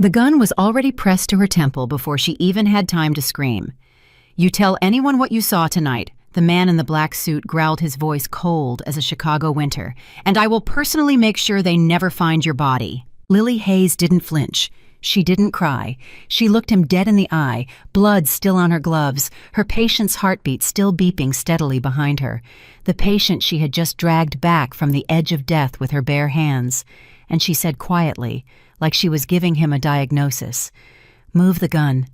The gun was already pressed to her temple before she even had time to scream. "You tell anyone what you saw tonight," the man in the black suit growled, his voice cold as a Chicago winter, "and I will personally make sure they never find your body." Lily Hayes didn't flinch. She didn't cry. She looked him dead in the eye, blood still on her gloves, her patient's heartbeat still beeping steadily behind her, the patient she had just dragged back from the edge of death with her bare hands. And she said quietly, like she was giving him a diagnosis, "Move the gun.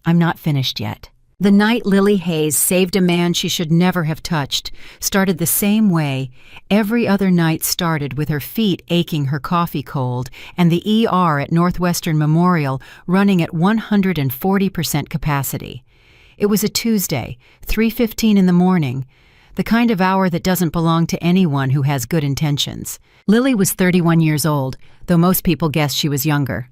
I'm not finished yet." The night Lily Hayes saved a man she should never have touched started the same way. Every other night started with her feet aching her coffee cold and the ER at Northwestern Memorial running at 140% capacity. It was a Tuesday, 3:15 in the morning, the kind of hour that doesn't belong to anyone who has good intentions. Lily was 31 years old, though most people guessed she was younger.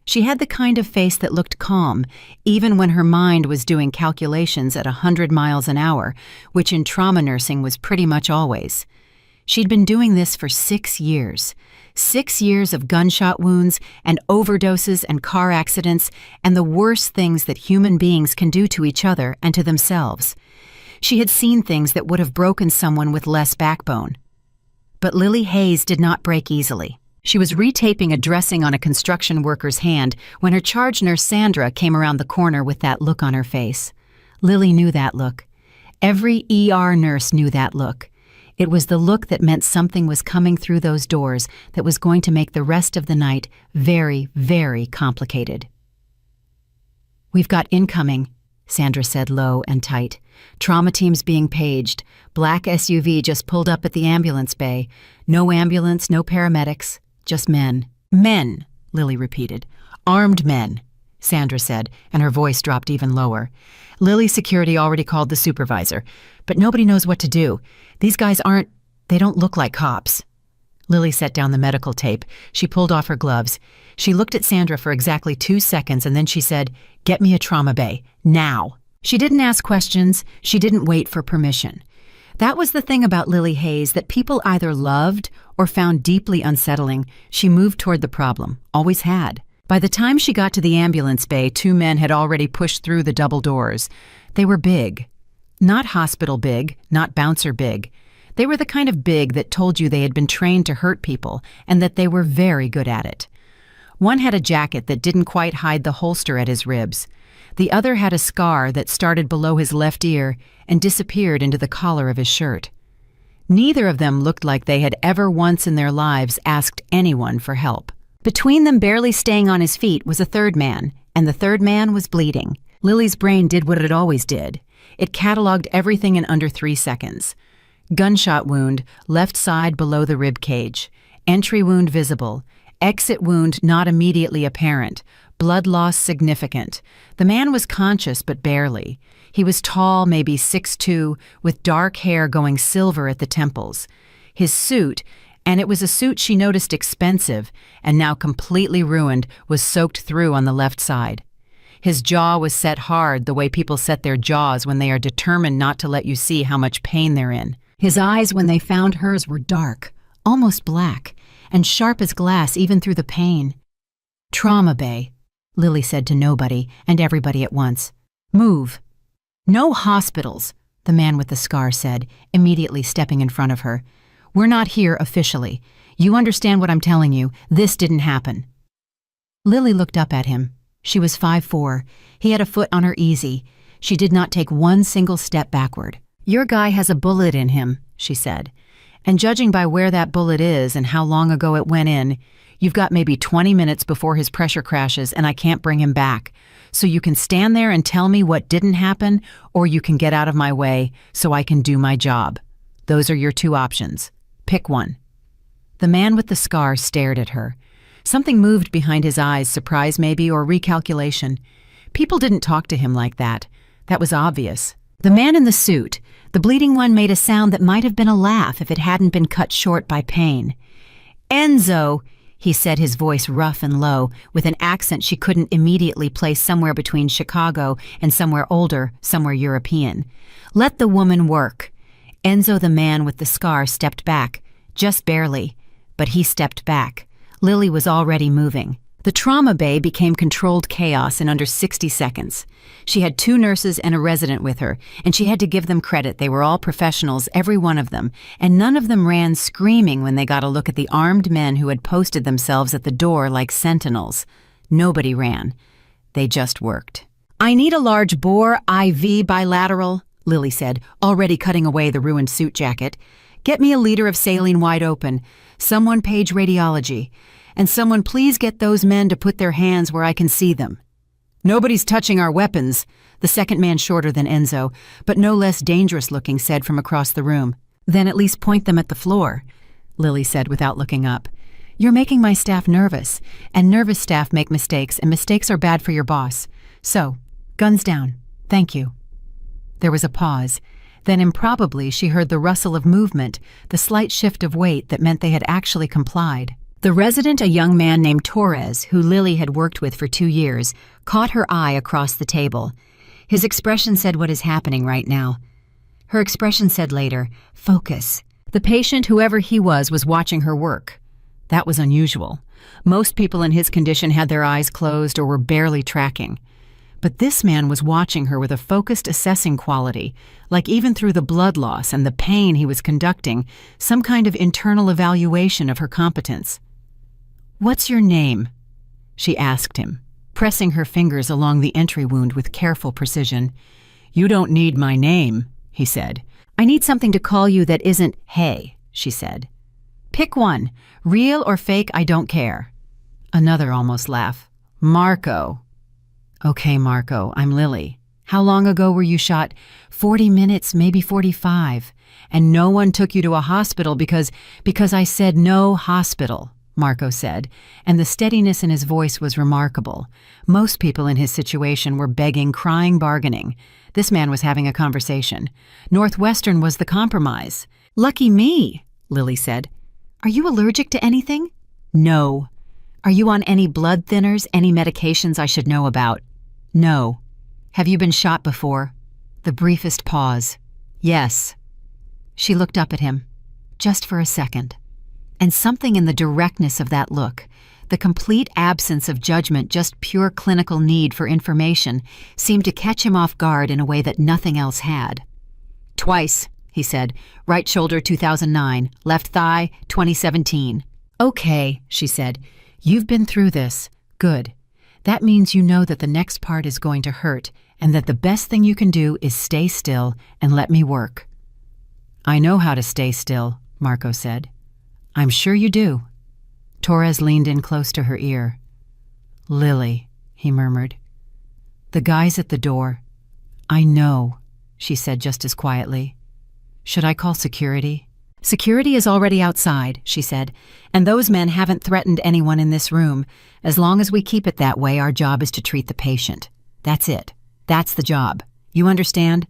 She had the kind of face that looked calm, even when her mind was doing calculations at 100 miles an hour, which in trauma nursing was pretty much always. She'd been doing this for 6 years. 6 years of gunshot wounds and overdoses and car accidents and the worst things that human beings can do to each other and to themselves. She had seen things that would have broken someone with less backbone. But Lily Hayes did not break easily. She was retaping a dressing on a construction worker's hand when her charge nurse Sandra came around the corner with that look on her face. Lily knew that look. Every ER nurse knew that look. It was the look that meant something was coming through those doors that was going to make the rest of the night very, very complicated. "We've got incoming," Sandra said low and tight. "Trauma teams being paged. Black SUV just pulled up at the ambulance bay. No ambulance, no paramedics. Just men." "Men," Lily repeated. "Armed men," Sandra said, and her voice dropped even lower. "Lily's security already called the supervisor, but nobody knows what to do. These guys they don't look like cops." Lily set down the medical tape. She pulled off her gloves. She looked at Sandra for exactly 2 seconds, and then she said, "Get me a trauma bay, now." She didn't ask questions. She didn't wait for permission. That was the thing about Lily Hayes that people either loved or found deeply unsettling. She moved toward the problem, always had. By the time she got to the ambulance bay, 2 men had already pushed through the double doors. They were big. Not hospital big, not bouncer big. They were the kind of big that told you they had been trained to hurt people and that they were very good at it. One had a jacket that didn't quite hide the holster at his ribs. The other had a scar that started below his left ear and disappeared into the collar of his shirt. Neither of them looked like they had ever once in their lives asked anyone for help. Between them, barely staying on his feet, was a third man, and the third man was bleeding. Lily's brain did what it always did. It cataloged everything in under 3 seconds. Gunshot wound, left side below the rib cage. Entry wound visible. Exit wound not immediately apparent. Blood loss significant. The man was conscious, but barely. He was tall, maybe 6'2", with dark hair going silver at the temples. His suit, and it was a suit she noticed expensive and now completely ruined, was soaked through on the left side. His jaw was set hard, the way people set their jaws when they are determined not to let you see how much pain they're in. His eyes, when they found hers, were dark, almost black, and sharp as glass even through the pain. "Trauma bay," Lily said to nobody and everybody at once. "Move." "No hospitals," the man with the scar said, immediately stepping in front of her. "We're not here officially. You understand what I'm telling you. This didn't happen." Lily looked up at him. She was 5'4". He had a foot on her easy. She did not take one single step backward. "Your guy has a bullet in him," she said. "And judging by where that bullet is and how long ago it went in, you've got maybe 20 minutes before his pressure crashes and I can't bring him back. So you can stand there and tell me what didn't happen, or you can get out of my way so I can do my job. Those are your 2 options. Pick one." The man with the scar stared at her. Something moved behind his eyes, surprise maybe, or recalculation. People didn't talk to him like that. That was obvious. The man in the suit, the bleeding one, made a sound that might have been a laugh if it hadn't been cut short by pain. "Enzo," he said, his voice rough and low, with an accent she couldn't immediately place somewhere between Chicago and somewhere older, somewhere European. "Let the woman work." Enzo, the man with the scar, stepped back, just barely, but he stepped back. Lily was already moving. The trauma bay became controlled chaos in under 60 seconds. She had 2 nurses and a resident with her, and she had to give them credit. They were all professionals, every one of them, and none of them ran screaming when they got a look at the armed men who had posted themselves at the door like sentinels. Nobody ran. They just worked. "I need a large bore IV bilateral," Lily said, already cutting away the ruined suit jacket. "Get me a liter of saline wide open. Someone page radiology. And someone please get those men to put their hands where I can see them." "Nobody's touching our weapons," the second man, shorter than Enzo, but no less dangerous looking, said from across the room. "Then at least point them at the floor," Lily said without looking up. "You're making my staff nervous, and nervous staff make mistakes, and mistakes are bad for your boss. So, guns down. Thank you." There was a pause. Then improbably she heard the rustle of movement, the slight shift of weight that meant they had actually complied. The resident, a young man named Torres, who Lily had worked with for 2 years, caught her eye across the table. His expression said, "What is happening right now?" Her expression said later, "Focus." The patient, whoever he was watching her work. That was unusual. Most people in his condition had their eyes closed or were barely tracking. But this man was watching her with a focused, assessing quality, like even through the blood loss and the pain he was conducting, some kind of internal evaluation of her competence. "What's your name?" she asked him, pressing her fingers along the entry wound with careful precision. "You don't need my name," he said. "I need something to call you that isn't hey," she said. "Pick one. Real or fake, I don't care." Another almost laugh. "Marco." "Okay, Marco, I'm Lily. How long ago were you shot?" 40 minutes, maybe 45. "And no one took you to a hospital because I said no hospital," Marco said, and the steadiness in his voice was remarkable. Most people in his situation were begging, crying, bargaining. This man was having a conversation. Northwestern was the compromise. "Lucky me," Lily said. "Are you allergic to anything?" "No." "Are you on any blood thinners, any medications I should know about?" "No." "Have you been shot before?" The briefest pause. "Yes." She looked up at him, just for a second. And something in the directness of that look, the complete absence of judgment, just pure clinical need for information, seemed to catch him off guard in a way that nothing else had. "Twice," he said. "Right shoulder 2009, left thigh 2017. "Okay," she said. "You've been through this. Good. That means you know that the next part is going to hurt, and that the best thing you can do is stay still and let me work." "I know how to stay still," Marco said. "I'm sure you do." Torres leaned in close to her ear. "Lily," he murmured. "The guy's at the door." "I know," she said just as quietly. "Should I call security?" "Security is already outside," she said, "and those men haven't threatened anyone in this room. As long as we keep it that way, our job is to treat the patient. That's it. That's the job. You understand?"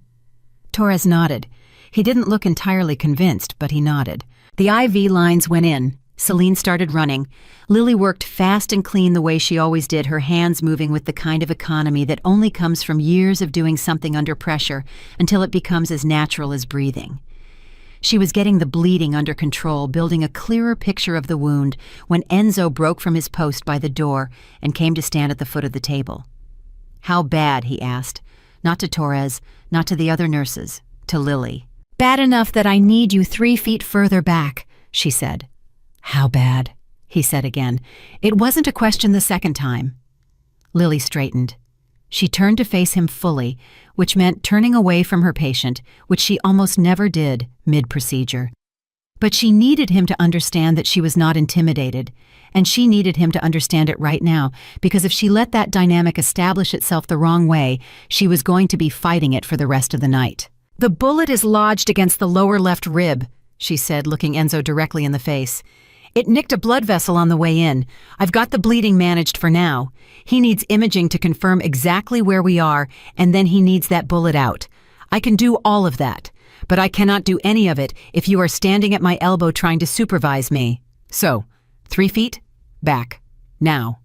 Torres nodded. He didn't look entirely convinced, but he nodded. The IV lines went in. Celine started running. Lily worked fast and clean the way she always did, her hands moving with the kind of economy that only comes from years of doing something under pressure until it becomes as natural as breathing. She was getting the bleeding under control, building a clearer picture of the wound, when Enzo broke from his post by the door and came to stand at the foot of the table. "How bad?" he asked. Not to Torres, not to the other nurses, to Lily. "Bad enough that I need you 3 feet further back," she said. "How bad?" he said again. It wasn't a question the second time. Lily straightened. She turned to face him fully, which meant turning away from her patient, which she almost never did mid-procedure. But she needed him to understand that she was not intimidated, and she needed him to understand it right now, because if she let that dynamic establish itself the wrong way, she was going to be fighting it for the rest of the night. "The bullet is lodged against the lower left rib," she said, looking Enzo directly in the face. "It nicked a blood vessel on the way in. I've got the bleeding managed for now. He needs imaging to confirm exactly where we are, and then he needs that bullet out. I can do all of that, but I cannot do any of it if you are standing at my elbow trying to supervise me. So, 3 feet, back, now."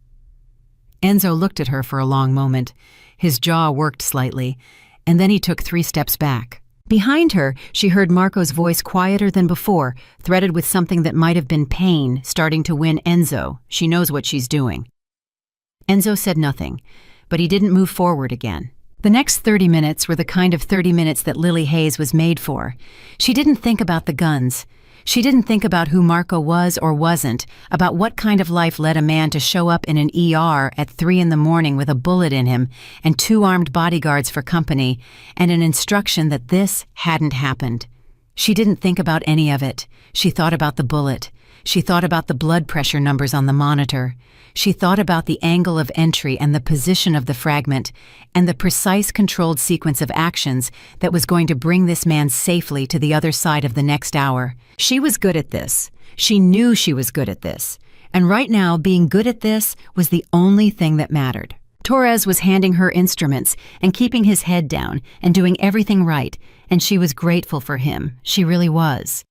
Enzo looked at her for a long moment. His jaw worked slightly, and then he took 3 steps back. Behind her, she heard Marco's voice quieter than before, threaded with something that might have been pain, starting to win Enzo. She knows what she's doing. Enzo said nothing, but he didn't move forward again. The next 30 minutes were the kind of 30 minutes that Lily Hayes was made for. She didn't think about the guns. She didn't think about who Marco was or wasn't, about what kind of life led a man to show up in an ER at 3 in the morning with a bullet in him and 2 armed bodyguards for company, and an instruction that this hadn't happened. She didn't think about any of it. She thought about the bullet. She thought about the blood pressure numbers on the monitor. She thought about the angle of entry and the position of the fragment, and the precise controlled sequence of actions that was going to bring this man safely to the other side of the next hour. She was good at this. She knew she was good at this. And right now, being good at this was the only thing that mattered. Torres was handing her instruments and keeping his head down and doing everything right, and she was grateful for him. She really was.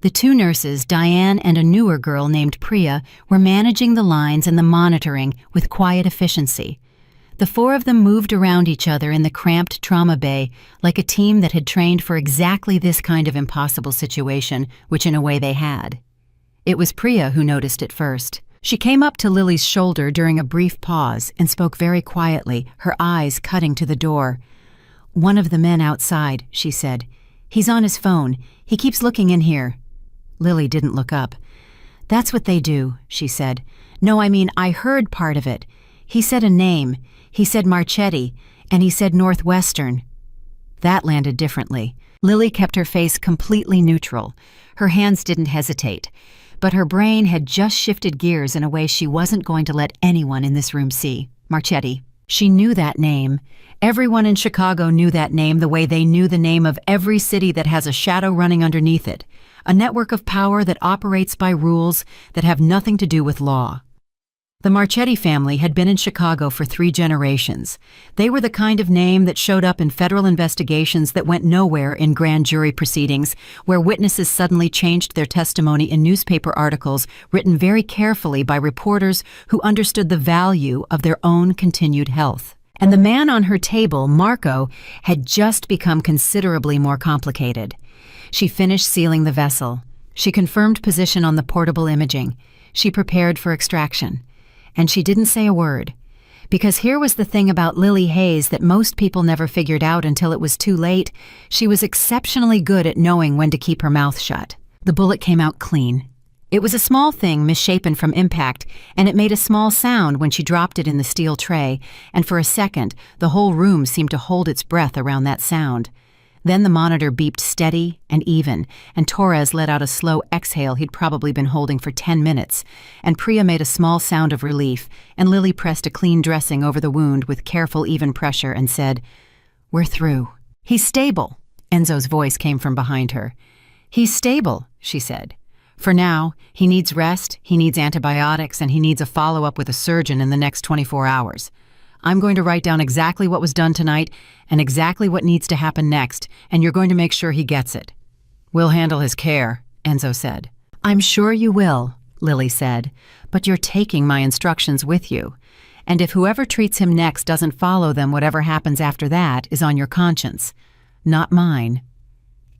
The 2 nurses, Diane and a newer girl named Priya, were managing the lines and the monitoring with quiet efficiency. The 4 of them moved around each other in the cramped trauma bay like a team that had trained for exactly this kind of impossible situation, which in a way they had. It was Priya who noticed it first. She came up to Lily's shoulder during a brief pause and spoke very quietly, her eyes cutting to the door. "One of the men outside," she said. "He's on his phone. He keeps looking in here." Lily didn't look up. "That's what they do," she said. "No, I mean, I heard part of it. He said a name. He said Marchetti, and he said Northwestern." That landed differently. Lily kept her face completely neutral. Her hands didn't hesitate. But her brain had just shifted gears in a way she wasn't going to let anyone in this room see. Marchetti. She knew that name. Everyone in Chicago knew that name the way they knew the name of every city that has a shadow running underneath it. A network of power that operates by rules that have nothing to do with law. The Marchetti family had been in Chicago for 3 generations. They were the kind of name that showed up in federal investigations that went nowhere in grand jury proceedings, where witnesses suddenly changed their testimony in newspaper articles written very carefully by reporters who understood the value of their own continued health. And the man on her table, Marco, had just become considerably more complicated. She finished sealing the vessel. She confirmed position on the portable imaging. She prepared for extraction. And she didn't say a word. Because here was the thing about Lily Hayes that most people never figured out until it was too late. She was exceptionally good at knowing when to keep her mouth shut. The bullet came out clean. It was a small thing misshapen from impact, and it made a small sound when she dropped it in the steel tray, and for a second, the whole room seemed to hold its breath around that sound. Then the monitor beeped steady and even, and Torres let out a slow exhale he'd probably been holding for 10 minutes, and Priya made a small sound of relief, and Lily pressed a clean dressing over the wound with careful, even pressure and said, "We're through." "He's stable," Enzo's voice came from behind her. "He's stable," she said. "For now, he needs rest, he needs antibiotics, and he needs a follow-up with a surgeon in the next 24 hours. I'm going to write down exactly what was done tonight and exactly what needs to happen next, and you're going to make sure he gets it." "We'll handle his care," Enzo said. "I'm sure you will," Lily said, "but you're taking my instructions with you. And if whoever treats him next doesn't follow them, whatever happens after that is on your conscience, not mine."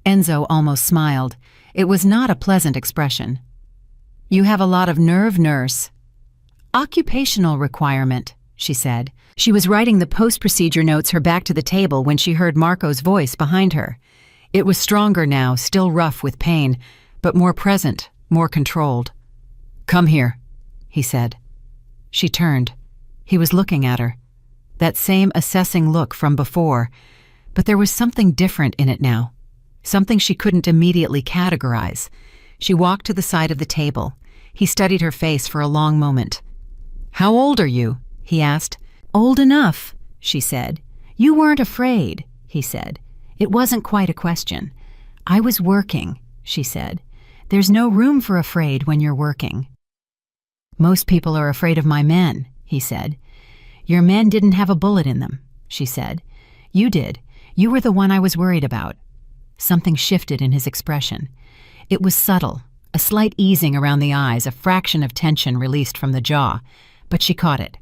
Enzo almost smiled. It was not a pleasant expression. "You have a lot of nerve, nurse." "Occupational requirement," she said. She was writing the post-procedure notes her back to the table when she heard Marco's voice behind her. It was stronger now, still rough with pain, but more present, more controlled. "Come here," he said. She turned. He was looking at her. That same assessing look from before, but there was something different in it now. Something she couldn't immediately categorize. She walked to the side of the table. He studied her face for a long moment. "How old are you?" he asked. "Old enough," she said. "You weren't afraid," he said. It wasn't quite a question. "I was working," she said. "There's no room for afraid when you're working." "Most people are afraid of my men," he said. "Your men didn't have a bullet in them," she said. "You did. You were the one I was worried about." Something shifted in his expression. It was subtle, a slight easing around the eyes, a fraction of tension released from the jaw, but she caught it.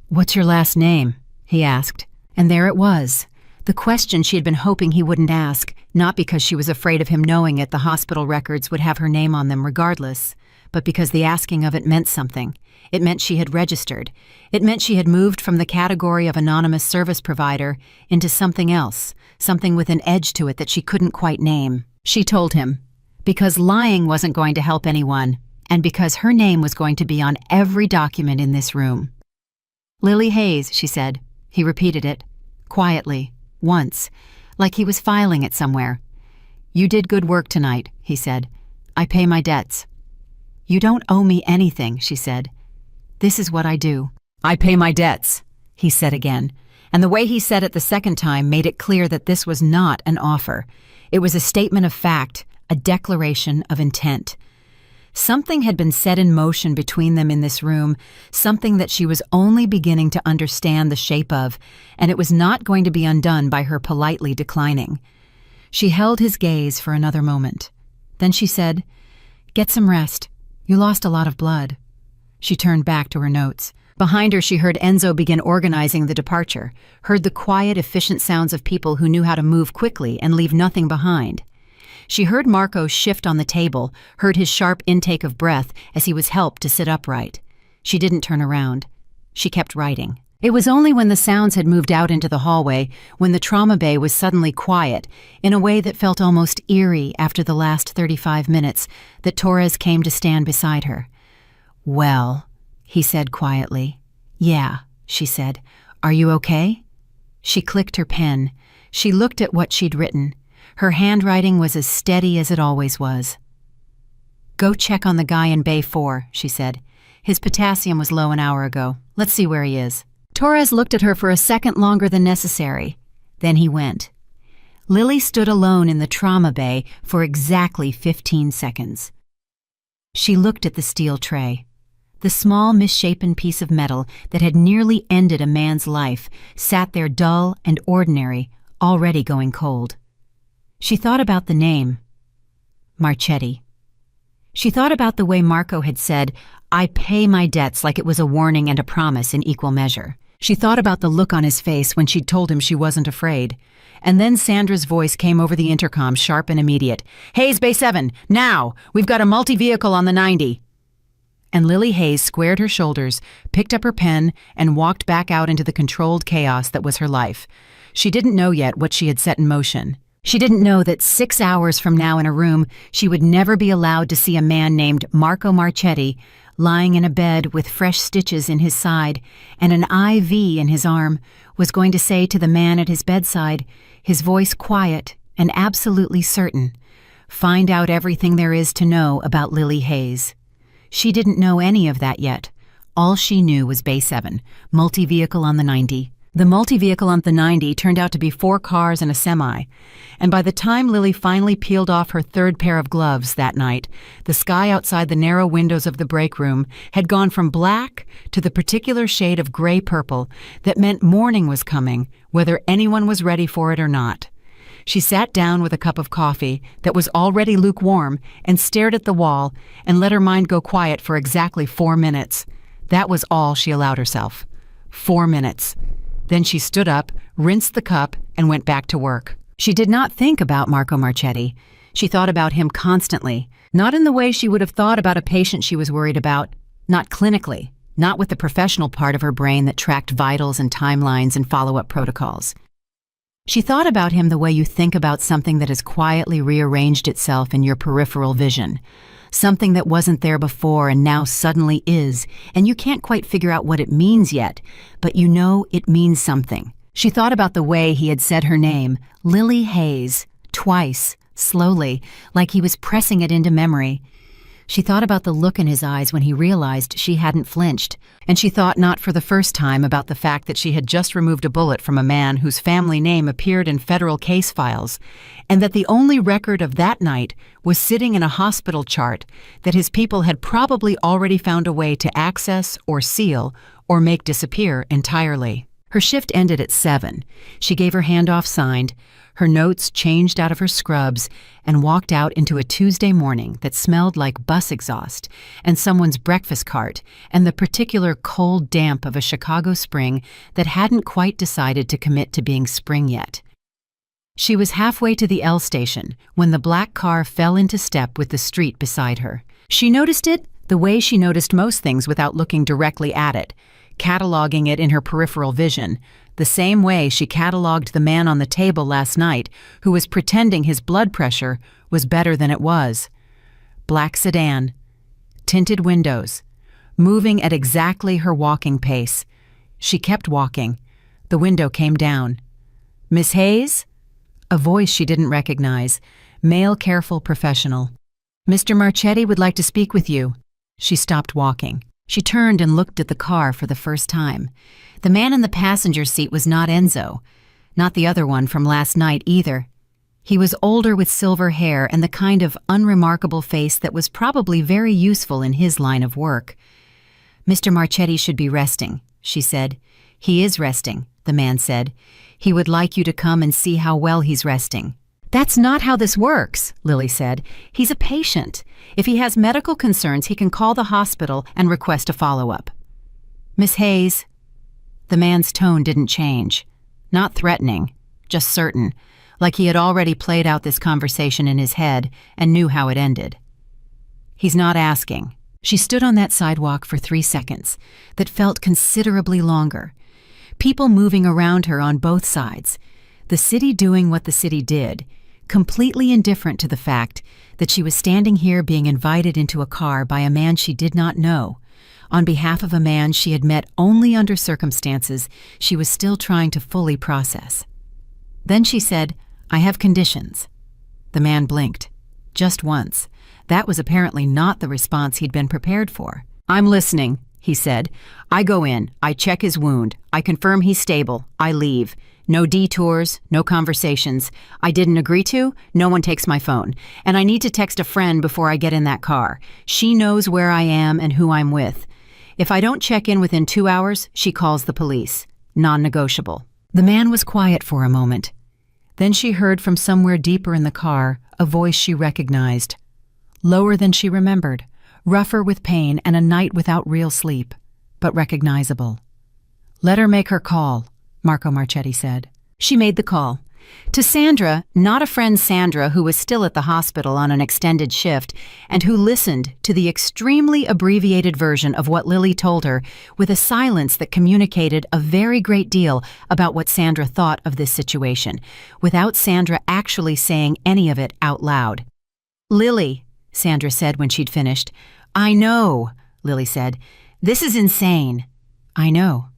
"What's your last name?" he asked. And there it was, the question she had been hoping he wouldn't ask, not because she was afraid of him knowing it. The hospital records would have her name on them regardless, but because the asking of it meant something. It meant she had registered. It meant she had moved from the category of anonymous service provider into something else, something with an edge to it that she couldn't quite name. She told him, because lying wasn't going to help anyone, and because her name was going to be on every document in this room. "Lily Hayes," she said. He repeated it, quietly, once, like he was filing it somewhere. "You did good work tonight," he said. "I pay my debts." "You don't owe me anything," she said. "This is what I do. I pay my debts," he said again, and the way he said it the second time made it clear that this was not an offer. It was a statement of fact, a declaration of intent. Something had been set in motion between them in this room, something that she was only beginning to understand the shape of, and it was not going to be undone by her politely declining. She held his gaze for another moment. Then she said, "Get some rest. You lost a lot of blood." She turned back to her notes. Behind her, she heard Enzo begin organizing the departure, heard the quiet, efficient sounds of people who knew how to move quickly and leave nothing behind. She heard Marco shift on the table, heard his sharp intake of breath as he was helped to sit upright. She didn't turn around. She kept writing. It was only when the sounds had moved out into the hallway, when the trauma bay was suddenly quiet, in a way that felt almost eerie after the last 35 minutes, that Torres came to stand beside her. "Well," he said quietly. "Yeah," she said. "Are you okay?" She clicked her pen. She looked at what she'd written. Her handwriting was as steady as it always was. "Go check on the guy in Bay 4, she said. "His potassium was low an hour ago. Let's see where he is." Torres looked at her for a second longer than necessary. Then he went. Lily stood alone in the trauma bay for exactly 15 seconds. She looked at the steel tray. The small, misshapen piece of metal that had nearly ended a man's life sat there dull and ordinary, already going cold. She thought about the name, Marchetti. She thought about the way Marco had said, "I pay my debts," like it was a warning and a promise in equal measure. She thought about the look on his face when she'd told him she wasn't afraid. And then Sandra's voice came over the intercom, sharp and immediate. "Hayes, Bay 7, now! We've got a multi-vehicle on the 90. And Lily Hayes squared her shoulders, picked up her pen, and walked back out into the controlled chaos that was her life. She didn't know yet what she had set in motion. She didn't know that 6 hours from now in a room, she would never be allowed to see a man named Marco Marchetti lying in a bed with fresh stitches in his side and an IV in his arm, was going to say to the man at his bedside, his voice quiet and absolutely certain, "Find out everything there is to know about Lily Hayes." She didn't know any of that yet. All she knew was Bay 7, multi-vehicle on the 90. The multi-vehicle on the 90 turned out to be 4 cars and a semi, and by the time Lily finally peeled off her third pair of gloves that night, the sky outside the narrow windows of the break room had gone from black to the particular shade of gray-purple that meant morning was coming, whether anyone was ready for it or not. She sat down with a cup of coffee that was already lukewarm and stared at the wall and let her mind go quiet for exactly 4 minutes. That was all she allowed herself. 4 minutes. Then she stood up, rinsed the cup, and went back to work. She did not think about Marco Marchetti. She thought about him constantly, not in the way she would have thought about a patient she was worried about, not clinically, not with the professional part of her brain that tracked vitals and timelines and follow-up protocols. She thought about him the way you think about something that has quietly rearranged itself in your peripheral vision, something that wasn't there before and now suddenly is, and you can't quite figure out what it means yet, but you know it means something. She thought about the way he had said her name, Lily Hayes, twice, slowly, like he was pressing it into memory. She thought about the look in his eyes when he realized she hadn't flinched, and she thought not for the first time about the fact that she had just removed a bullet from a man whose family name appeared in federal case files, and that the only record of that night was sitting in a hospital chart that his people had probably already found a way to access or seal or make disappear entirely. Her shift ended at 7. She gave her handoff signed, her notes changed out of her scrubs, and walked out into a Tuesday morning that smelled like bus exhaust and someone's breakfast cart and the particular cold damp of a Chicago spring that hadn't quite decided to commit to being spring yet. She was halfway to the L station when the black car fell into step with the street beside her. She noticed it the way she noticed most things without looking directly at it, cataloging it in her peripheral vision, the same way she cataloged the man on the table last night who was pretending his blood pressure was better than it was. Black sedan, tinted windows, moving at exactly her walking pace. She kept walking. The window came down. "Miss Hayes?" A voice she didn't recognize. Male, careful professional. "Mr. Marchetti would like to speak with you." She stopped walking. She turned and looked at the car for the first time. The man in the passenger seat was not Enzo. Not the other one from last night either. He was older with silver hair and the kind of unremarkable face that was probably very useful in his line of work. "Mr. Marchetti should be resting," she said. "He is resting," the man said. "He would like you to come and see how well he's resting." "That's not how this works," Lily said. "He's a patient. If he has medical concerns, he can call the hospital and request a follow-up." "Miss Hayes." The man's tone didn't change. Not threatening, just certain, like he had already played out this conversation in his head and knew how it ended. "He's not asking." She stood on that sidewalk for 3 seconds that felt considerably longer. People moving around her on both sides. The city doing what the city did, completely indifferent to the fact that she was standing here being invited into a car by a man she did not know, on behalf of a man she had met only under circumstances she was still trying to fully process. Then she said, "I have conditions." The man blinked. Just once. That was apparently not the response he'd been prepared for. "I'm listening," he said. "I go in, I check his wound, I confirm he's stable, I leave. No detours, no conversations. I didn't agree to, no one takes my phone. And I need to text a friend before I get in that car. She knows where I am and who I'm with. If I don't check in within 2 hours, she calls the police. Non-negotiable." The man was quiet for a moment. Then she heard from somewhere deeper in the car a voice she recognized. Lower than she remembered, rougher with pain and a night without real sleep, but recognizable. "Let her make her call," Marco Marchetti said. She made the call. To Sandra, not a friend Sandra who was still at the hospital on an extended shift and who listened to the extremely abbreviated version of what Lily told her with a silence that communicated a very great deal about what Sandra thought of this situation, without Sandra actually saying any of it out loud. "Lily," Sandra said when she'd finished. "I know," Lily said. "This is insane." "I know.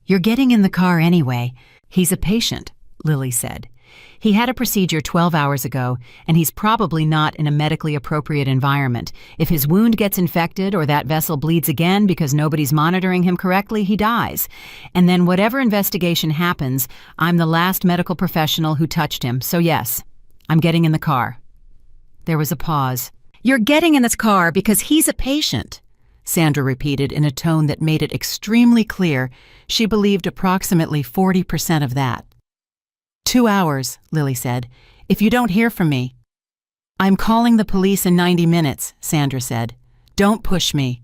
You're getting in the car anyway." "He's a patient," Lily said. "He had a procedure 12 hours ago, and he's probably not in a medically appropriate environment. If his wound gets infected or that vessel bleeds again because nobody's monitoring him correctly, he dies. And then whatever investigation happens, I'm the last medical professional who touched him, so yes, I'm getting in the car." There was a pause. "You're getting in this car because he's a patient," Sandra repeated in a tone that made it extremely clear she believed approximately 40% of that. 2 hours, Lily said. "If you don't hear from me." "I'm calling the police in 90 minutes, Sandra said. "Don't push me."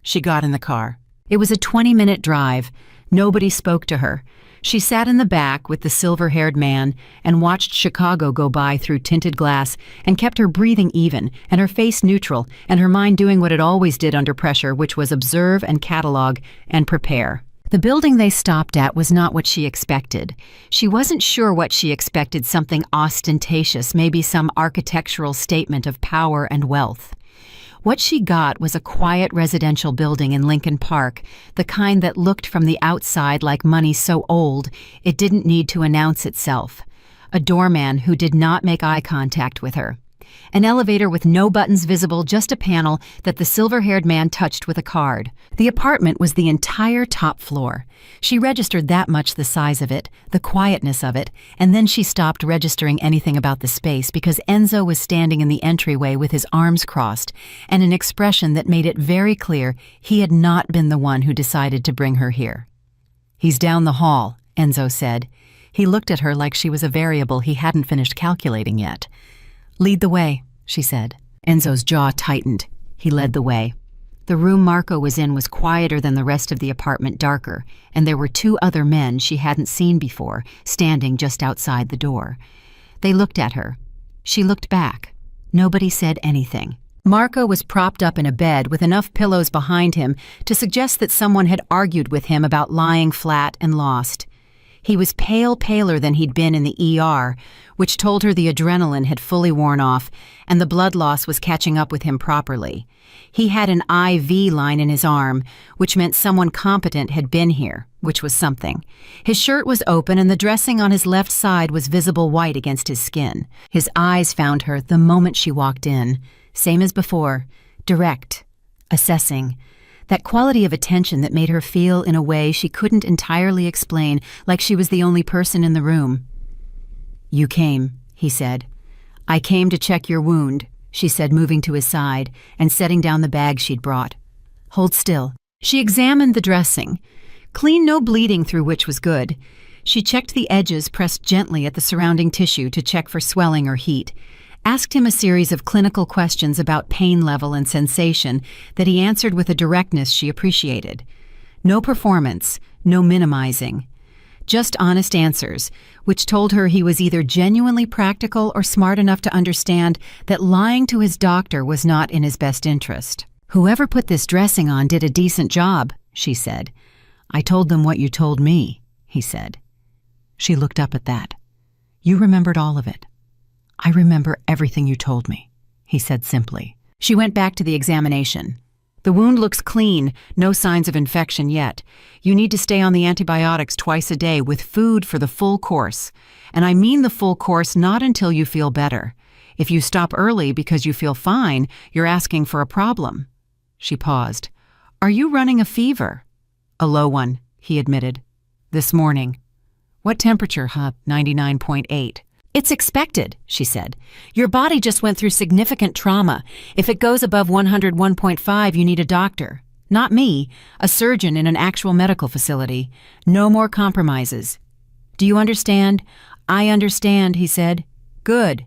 She got in the car. It was a 20-minute drive. Nobody spoke to her. She sat in the back with the silver-haired man and watched Chicago go by through tinted glass and kept her breathing even and her face neutral and her mind doing what it always did under pressure, which was observe and catalog and prepare. The building they stopped at was not what she expected. She wasn't sure what she expected, something ostentatious, maybe some architectural statement of power and wealth. What she got was a quiet residential building in Lincoln Park, the kind that looked from the outside like money so old it didn't need to announce itself. A doorman who did not make eye contact with her. An elevator with no buttons visible, just a panel that the silver-haired man touched with a card. The apartment was the entire top floor. She registered that much, the size of it, the quietness of it, and then she stopped registering anything about the space because Enzo was standing in the entryway with his arms crossed and an expression that made it very clear he had not been the one who decided to bring her here. "He's down the hall," Enzo said. He looked at her like she was a variable he hadn't finished calculating yet. "Lead the way," she said. Enzo's jaw tightened. He led the way. The room Marco was in was quieter than the rest of the apartment, darker, and there were 2 other men she hadn't seen before, standing just outside the door. They looked at her. She looked back. Nobody said anything. Marco was propped up in a bed with enough pillows behind him to suggest that someone had argued with him about lying flat and lost. He was paler than he'd been in the ER, which told her the adrenaline had fully worn off and the blood loss was catching up with him properly. He had an IV line in his arm, which meant someone competent had been here, which was something. His shirt was open and the dressing on his left side was visible white against his skin. His eyes found her the moment she walked in, same as before, direct, assessing. That quality of attention that made her feel in a way she couldn't entirely explain, like she was the only person in the room. "You came," he said. "I came to check your wound," she said, moving to his side and setting down the bag she'd brought. "Hold still." She examined the dressing. Clean, no bleeding through, which was good. She checked the edges, pressed gently at the surrounding tissue to check for swelling or heat. Asked him a series of clinical questions about pain level and sensation that he answered with a directness she appreciated. No performance, no minimizing. Just honest answers, which told her he was either genuinely practical or smart enough to understand that lying to his doctor was not in his best interest. "Whoever put this dressing on did a decent job," she said. "I told them what you told me," he said. She looked up at that. "You remembered all of it." "I remember everything you told me," he said simply. She went back to the examination. "The wound looks clean, no signs of infection yet. You need to stay on the antibiotics twice a day with food for the full course. And I mean the full course, not until you feel better. If you stop early because you feel fine, you're asking for a problem." She paused. "Are you running a fever?" "A low one," he admitted. "This morning." "What temperature, huh?" 99.8. "It's expected," she said. "Your body just went through significant trauma. If it goes above 101.5, you need a doctor. Not me, a surgeon in an actual medical facility. No more compromises." "Do you understand?" "I understand," he said. "Good."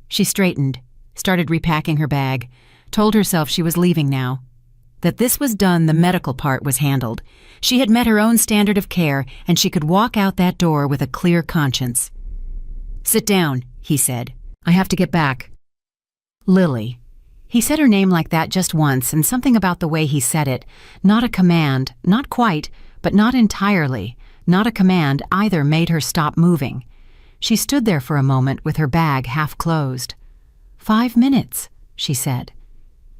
She straightened, started repacking her bag, told herself she was leaving now. That this was done, the medical part was handled. She had met her own standard of care, and she could walk out that door with a clear conscience. "Sit down," he said. "I have to get back." Lily. He said her name like that just once, and something about the way he said it, not a command, not quite, but not entirely, not a command either, made her stop moving. She stood there for a moment with her bag half closed. 5 minutes, she said.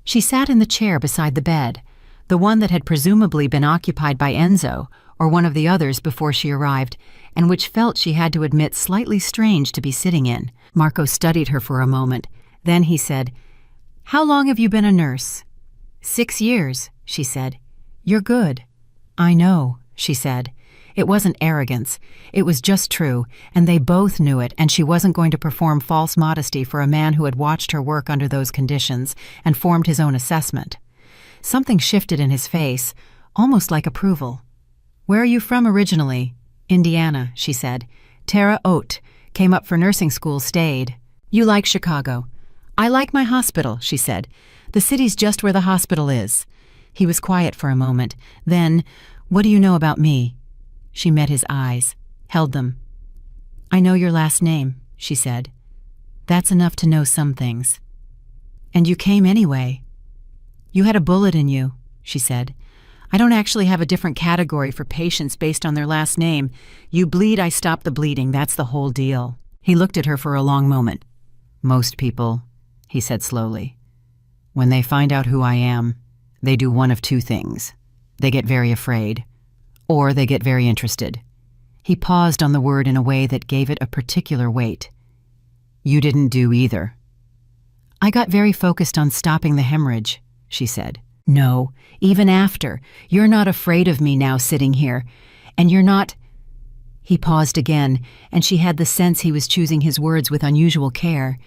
She sat in the chair beside the bed, the one that had presumably been occupied by Enzo, or one of the others before she arrived, and which felt, she had to admit, slightly strange to be sitting in. Marco studied her for a moment. Then he said, "How long have you been a nurse?" 6 years, she said. "You're good." "I know," she said. It wasn't arrogance. It was just true, and they both knew it, and she wasn't going to perform false modesty for a man who had watched her work under those conditions and formed his own assessment. Something shifted in his face, almost like approval. "Where are you from originally?" "Indiana," she said. "Terre Haute. Came up for nursing school, stayed." "You like Chicago?" "I like my hospital," she said. "The city's just where the hospital is." He was quiet for a moment. Then, "What do you know about me?" She met his eyes, held them. "I know your last name," she said. "That's enough to know some things." "And you came anyway." "You had a bullet in you," she said. "I don't actually have a different category for patients based on their last name. You bleed, I stop the bleeding. That's the whole deal." He looked at her for a long moment. "Most people," he said slowly, "when they find out who I am, they do one of two things. They get very afraid, or they get very interested." He paused on the word in a way that gave it a particular weight. "You didn't do either." "I got very focused on stopping the hemorrhage," she said. "No, even after. You're not afraid of me now sitting here. And you're not—" He paused again, and she had the sense he was choosing his words with unusual care.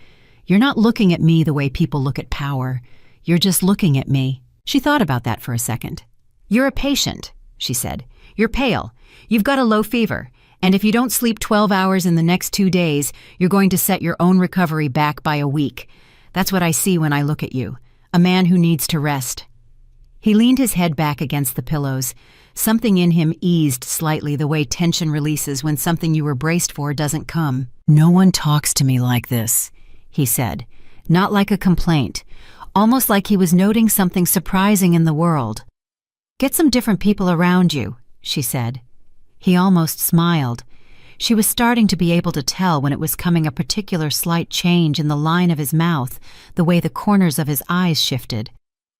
"You're not looking at me the way people look at power. You're just looking at me." She thought about that for a second. "You're a patient," she said. "You're pale. You've got a low fever. And if you don't sleep 12 hours in the next 2 days, you're going to set your own recovery back by a week. That's what I see when I look at you. A man who needs to rest." He leaned his head back against the pillows. Something in him eased slightly, the way tension releases when something you were braced for doesn't come. "No one talks to me like this," he said. "Not like a complaint. almost like he was noting something surprising in the world. "Get some different people around you," she said. He almost smiled. She was starting to be able to tell when it was coming, a particular slight change in the line of his mouth, the way the corners of his eyes shifted.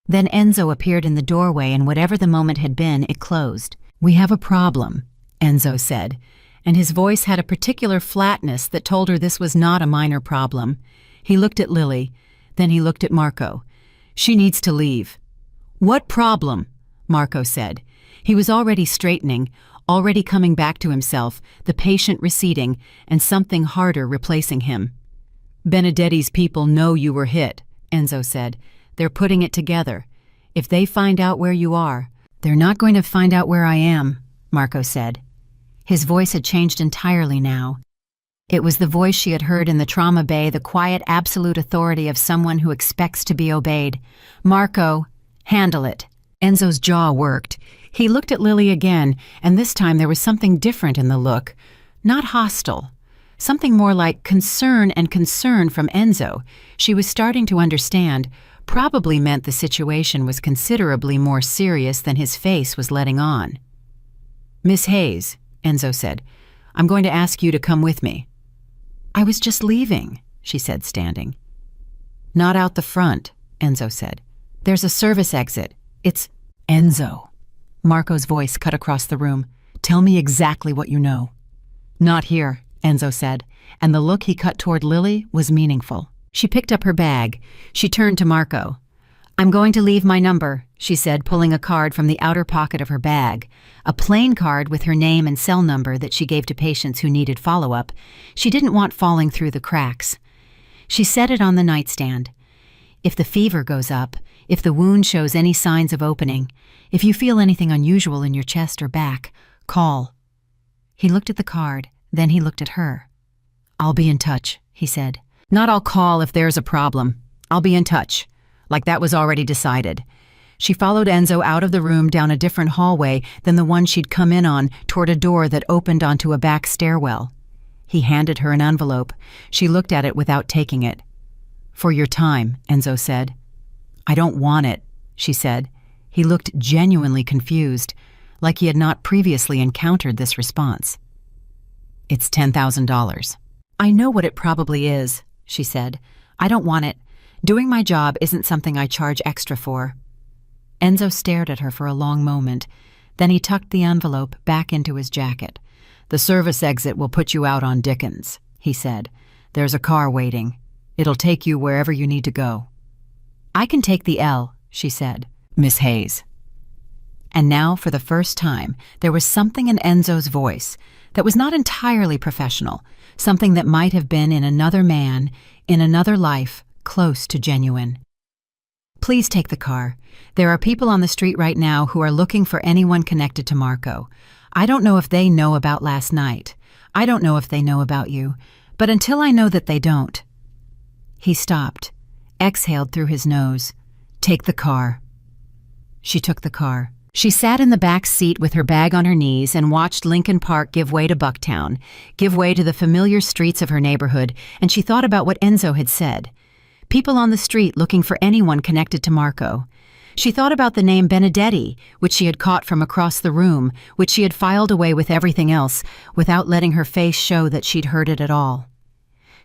Then Enzo appeared in the doorway, and whatever the moment had been, it closed. "We have a problem," Enzo said, and his voice had a particular flatness that told her this was not a minor problem. He looked at Lily, then he looked at Marco. "She needs to leave." "What problem?" Marco said. He was already straightening, already coming back to himself, the patient receding, and something harder replacing him. "Benedetti's people know you were hit," Enzo said. "They're putting it together. If they find out where you are—" "They're not going to find out where I am," Marco said. His voice had changed entirely now. It was the voice she had heard in the trauma bay, the quiet, absolute authority of someone who expects to be obeyed. "Marco, handle it." Enzo's jaw worked. He looked at Lily again, and this time there was something different in the look. Not hostile. Something more like concern, and concern from Enzo. She was starting to understand. Probably meant the situation was considerably more serious than his face was letting on. "Miss Hayes," Enzo said, "I'm going to ask you to come with me." "I was just leaving," she said, standing. "Not out the front," Enzo said. "There's a service exit. It's—" "Enzo." Marco's voice cut across the room. "Tell me exactly what you know." "Not here," Enzo said, and the look he cut toward Lily was meaningful. She picked up her bag. She turned to Marco. "I'm going to leave my number," she said, pulling a card from the outer pocket of her bag. A plain card with her name and cell number that she gave to patients who needed follow-up. She didn't want falling through the cracks. She set it on the nightstand. "If the fever goes up, if the wound shows any signs of opening, if you feel anything unusual in your chest or back, call." He looked at the card, then he looked at her. "I'll be in touch," he said. "Not I'll call if there's a problem. I'll be in touch." Like that was already decided. She followed Enzo out of the room, down a different hallway than the one she'd come in on, toward a door that opened onto a back stairwell. He handed her an envelope. She looked at it without taking it. "For your time," Enzo said. "I don't want it," she said. He looked genuinely confused, like he had not previously encountered this response. "It's $10,000. "I know what it probably is," she said. "I don't want it. Doing my job isn't something I charge extra for." Enzo stared at her for a long moment. Then he tucked the envelope back into his jacket. "The service exit will put you out on Dickens," he said. "There's a car waiting. It'll take you wherever you need to go." "I can take the L," she said. "Miss Hayes." And now, for the first time, there was something in Enzo's voice that was not entirely professional, something that might have been in another man, in another life, close to genuine. "Please take the car. There are people on the street right now who are looking for anyone connected to Marco. I don't know if they know about last night. I don't know if they know about you. But until I know that they don't—" He stopped, exhaled through his nose. "Take the car." She took the car. She sat in the back seat with her bag on her knees and watched Lincoln Park give way to Bucktown, give way to the familiar streets of her neighborhood, and she thought about what Enzo had said. People on the street looking for anyone connected to Marco. She thought about the name Benedetti, which she had caught from across the room, which she had filed away with everything else, without letting her face show that she'd heard it at all.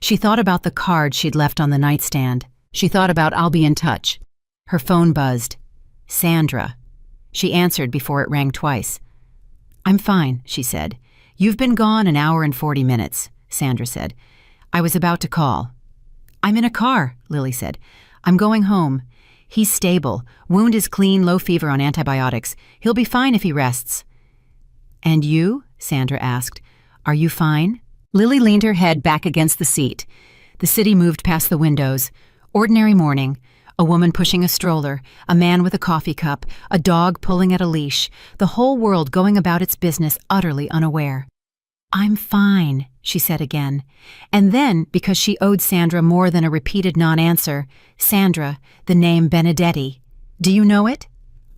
She thought about the card she'd left on the nightstand. She thought about "I'll be in touch." Her phone buzzed. Sandra. She answered before it rang twice. "I'm fine," she said. "You've been gone an hour and 40 minutes, Sandra said. "I was about to call." "I'm in a car," Lily said. "I'm going home. He's stable. Wound is clean, low fever on antibiotics. He'll be fine if he rests." "And you?" Sandra asked. "Are you fine?" Lily leaned her head back against the seat. The city moved past the windows. Ordinary morning. A woman pushing a stroller, a man with a coffee cup, a dog pulling at a leash, the whole world going about its business utterly unaware. "I'm fine," she said again. And then, because she owed Sandra more than a repeated non-answer, Sandra, the name Benedetti. "Do you know it?"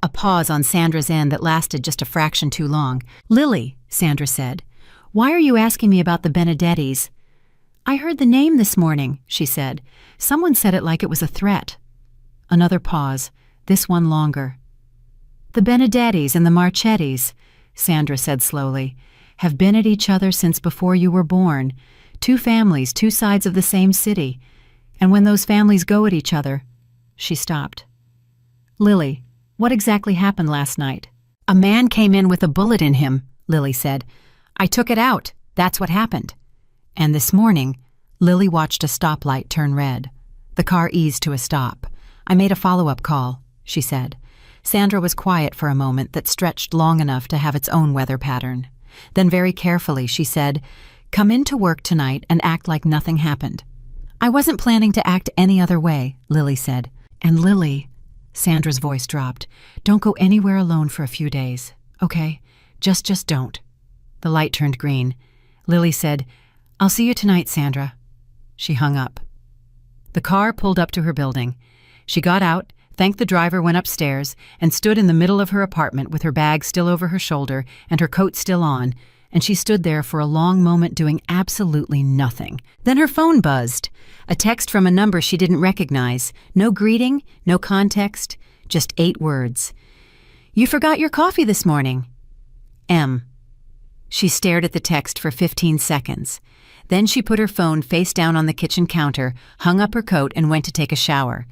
A pause on Sandra's end that lasted just a fraction too long. "Lily," Sandra said, "why are you asking me about the Benedettis?" "I heard the name this morning," she said. "Someone said it like it was a threat." Another pause, this one longer. "The Benedettis and the Marchettis," Sandra said slowly, "have been at each other since before you were born. Two families, two sides of the same city. And when those families go at each other..." She stopped. "Lily, what exactly happened last night?" "A man came in with a bullet in him," Lily said. "I took it out. That's what happened." And this morning, Lily watched a stoplight turn red. The car eased to a stop. "I made a follow-up call," she said. Sandra was quiet for a moment that stretched long enough to have its own weather pattern. Then very carefully she said, "Come into work tonight and act like nothing happened." "I wasn't planning to act any other way," Lily said. "And Lily," Sandra's voice dropped, "don't go anywhere alone for a few days, okay? Just don't." The light turned green. Lily said, "I'll see you tonight, Sandra." She hung up. The car pulled up to her building. She got out, thanked the driver, went upstairs, and stood in the middle of her apartment with her bag still over her shoulder and her coat still on, and she stood there for a long moment doing absolutely nothing. Then her phone buzzed. A text from a number she didn't recognize. No greeting, no context, just 8 words. "You forgot your coffee this morning. M." She stared at the text for 15 seconds. Then she put her phone face down on the kitchen counter, hung up her coat, and went to take a shower.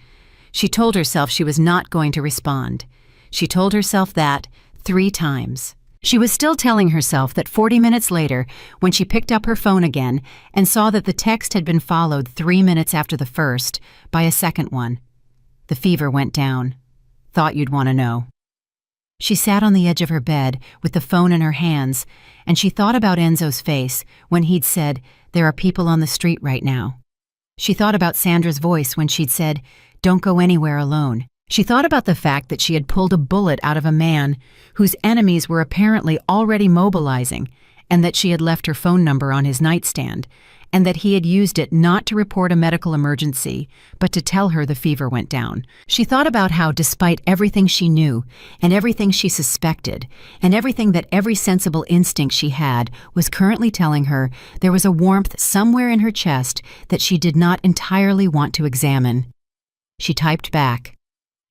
She told herself she was not going to respond. She told herself that 3 times. She was still telling herself that 40 minutes later, when she picked up her phone again and saw that the text had been followed 3 minutes after the first by a second one. The fever went down. Thought you'd want to know. She sat on the edge of her bed with the phone in her hands, and she thought about Enzo's face when he'd said, "There are people on the street right now." She thought about Sandra's voice when she'd said, "Don't go anywhere alone." She thought about the fact that she had pulled a bullet out of a man whose enemies were apparently already mobilizing, and that she had left her phone number on his nightstand, and that he had used it not to report a medical emergency, but to tell her the fever went down. She thought about how, despite everything she knew, and everything she suspected, and everything that every sensible instinct she had was currently telling her, there was a warmth somewhere in her chest that she did not entirely want to examine. She typed back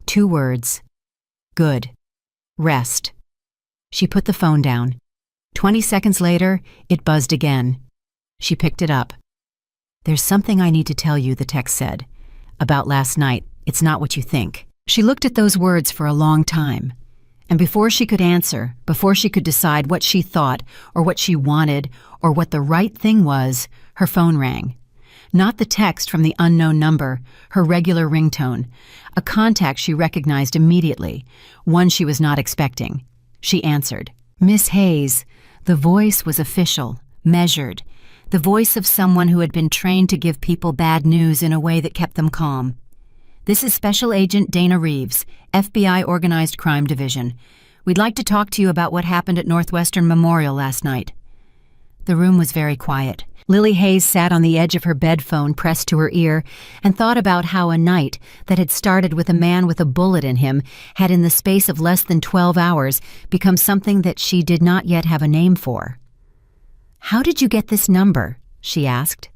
2 words. "Good. Rest." She put the phone down. 20 seconds later, it buzzed again. She picked it up. "There's something I need to tell you," the text said. "About last night. It's not what you think." She looked at those words for a long time. And before she could answer, before she could decide what she thought or what she wanted or what the right thing was, her phone rang. Not the text from the unknown number, her regular ringtone. A contact she recognized immediately, one she was not expecting. She answered. "Miss Hayes." The voice was official, measured. The voice of someone who had been trained to give people bad news in a way that kept them calm. "This is Special Agent Dana Reeves, FBI Organized Crime Division. We'd like to talk to you about what happened at Northwestern Memorial last night." The room was very quiet. Lily Hayes sat on the edge of her bed phone pressed to her ear and thought about how a night that had started with a man with a bullet in him had in the space of less than 12 hours become something that she did not yet have a name for. "How did you get this number?" she asked.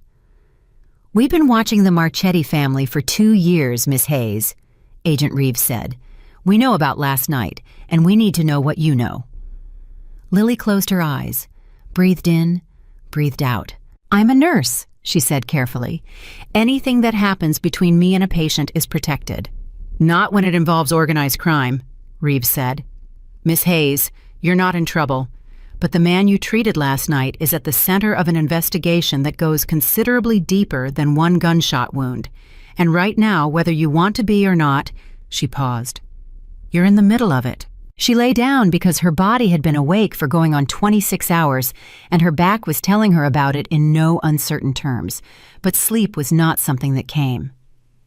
"We've been watching the Marchetti family for 2 years, Miss Hayes," Agent Reeves said. "We know about last night, and we need to know what you know." Lily closed her eyes, breathed in, breathed out. "I'm a nurse," she said carefully. "Anything that happens between me and a patient is protected." "Not when it involves organized crime," Reeves said. "Miss Hayes, you're not in trouble. But the man you treated last night is at the center of an investigation that goes considerably deeper than one gunshot wound. And right now, whether you want to be or not," she paused, "you're in the middle of it." She lay down because her body had been awake for going on 26 hours, and her back was telling her about it in no uncertain terms. But sleep was not something that came.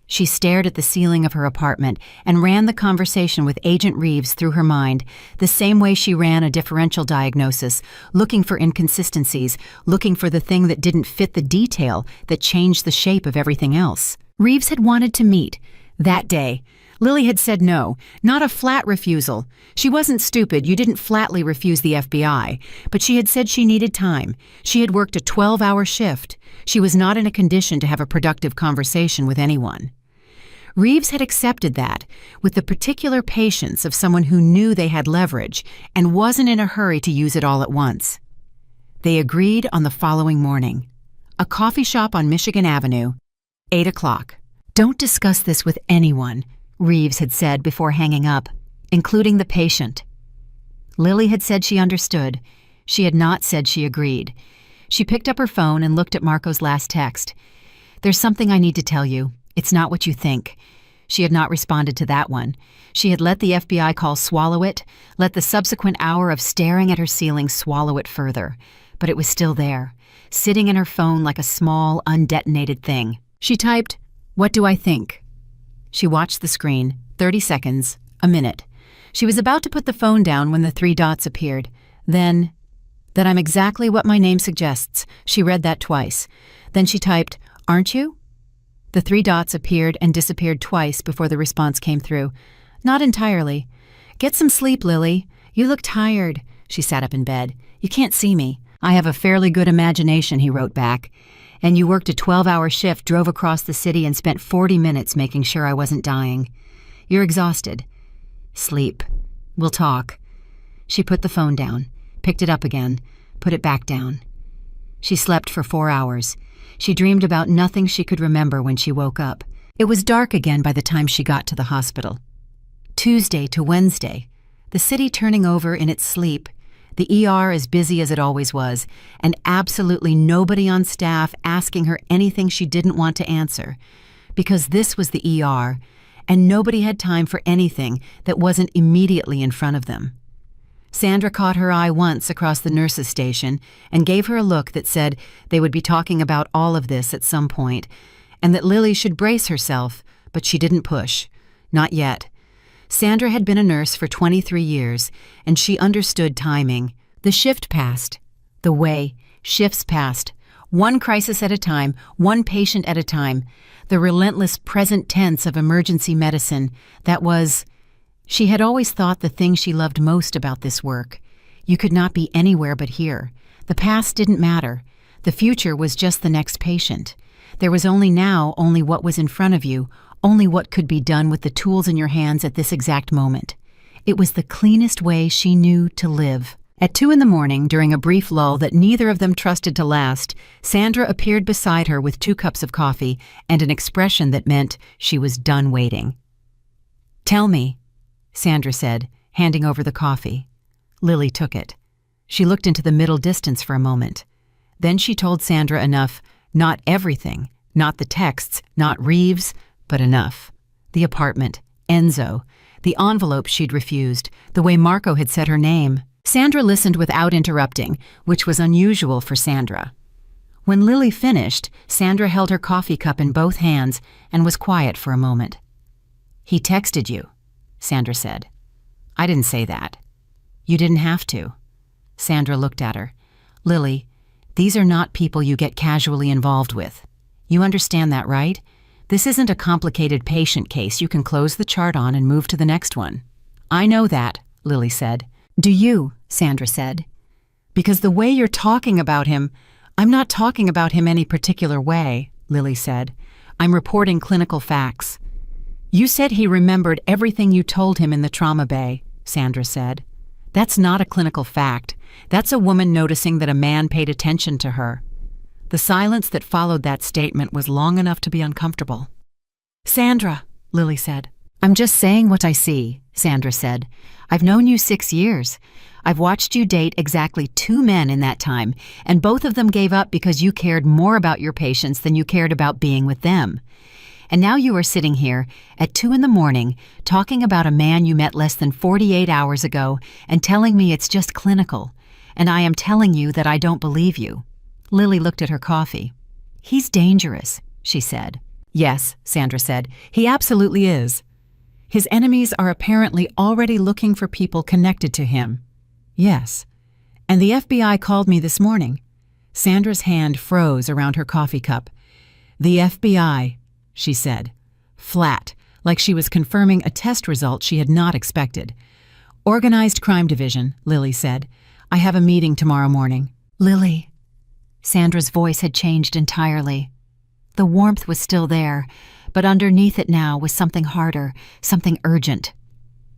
She stared at the ceiling of her apartment and ran the conversation with Agent Reeves through her mind, the same way she ran a differential diagnosis, looking for inconsistencies, looking for the thing that didn't fit the detail that changed the shape of everything else. Reeves had wanted to meet. That day. Lily had said no, not a flat refusal. She wasn't stupid, you didn't flatly refuse the FBI. But she had said she needed time. She had worked a 12-hour shift. She was not in a condition to have a productive conversation with anyone. Reeves had accepted that, with the particular patience of someone who knew they had leverage and wasn't in a hurry to use it all at once. They agreed on the following morning. A coffee shop on Michigan Avenue, 8 o'clock. "Don't discuss this with anyone," Reeves had said before hanging up, "including the patient." Lily had said she understood. She had not said she agreed. She picked up her phone and looked at Marco's last text. "There's something I need to tell you. It's not what you think." She had not responded to that one. She had let the FBI call swallow it, let the subsequent hour of staring at her ceiling swallow it further. But it was still there, sitting in her phone like a small, undetonated thing. She typed, "What do I think?" She watched the screen, 30 seconds, a minute. She was about to put the phone down when the 3 dots appeared. Then, "That I'm exactly what my name suggests." She read that twice. Then she typed, "Aren't you?" The 3 dots appeared and disappeared twice before the response came through. "Not entirely." "Get some sleep, Lily. You look tired." She sat up in bed. "You can't see me." "I have a fairly good imagination," he wrote back. "And you worked a 12-hour shift, drove across the city, and spent 40 minutes making sure I wasn't dying. You're exhausted. Sleep. We'll talk." She put the phone down, picked it up again, put it back down. She slept for 4 hours. She dreamed about nothing she could remember when she woke up. It was dark again by the time she got to the hospital. Tuesday to Wednesday, the city turning over in its sleep, the ER as busy as it always was, and absolutely nobody on staff asking her anything she didn't want to answer, because this was the ER, and nobody had time for anything that wasn't immediately in front of them. Sandra caught her eye once across the nurses' station and gave her a look that said they would be talking about all of this at some point, and that Lily should brace herself, but she didn't push. Not yet. Sandra had been a nurse for 23 years, and she understood timing. The shift passed. The way. Shifts passed. One crisis at a time, one patient at a time. The relentless present tense of emergency medicine. That was... She had always thought the thing she loved most about this work. You could not be anywhere but here. The past didn't matter. The future was just the next patient. There was only what was in front of you, only what could be done with the tools in your hands at this exact moment. It was the cleanest way she knew to live. At 2 a.m, during a brief lull that neither of them trusted to last, Sandra appeared beside her with 2 cups of coffee and an expression that meant she was done waiting. "Tell me," Sandra said, handing over the coffee. Lily took it. She looked into the middle distance for a moment. Then she told Sandra enough, not everything, not the texts, not Reeves, but enough. The apartment, Enzo, the envelope she'd refused, the way Marco had said her name. Sandra listened without interrupting, which was unusual for Sandra. When Lily finished, Sandra held her coffee cup in both hands and was quiet for a moment. "He texted you," Sandra said. "I didn't say that." "You didn't have to." Sandra looked at her. "Lily, these are not people you get casually involved with. You understand that, right? This isn't a complicated patient case you can close the chart on and move to the next one." "I know that," Lily said. "Do you?" Sandra said. "Because the way you're talking about him..." "I'm not talking about him any particular way," Lily said. "I'm reporting clinical facts." "You said he remembered everything you told him in the trauma bay," Sandra said. "That's not a clinical fact. That's a woman noticing that a man paid attention to her." The silence that followed that statement was long enough to be uncomfortable. "Sandra," Lily said. "I'm just saying what I see," Sandra said. "I've known you 6 years. I've watched you date exactly 2 men in that time, and both of them gave up because you cared more about your patients than you cared about being with them. And now you are sitting here at 2 a.m. talking about a man you met less than 48 hours ago and telling me it's just clinical, and I am telling you that I don't believe you." Lily looked at her coffee. "He's dangerous," she said. "Yes," Sandra said, "he absolutely is. His enemies are apparently already looking for people connected to him." "Yes. And the FBI called me this morning." Sandra's hand froze around her coffee cup. "The FBI," she said, flat, like she was confirming a test result she had not expected. "Organized Crime Division," Lily said. "I have a meeting tomorrow morning." "Lily." Sandra's voice had changed entirely. The warmth was still there, but underneath it now was something harder, something urgent.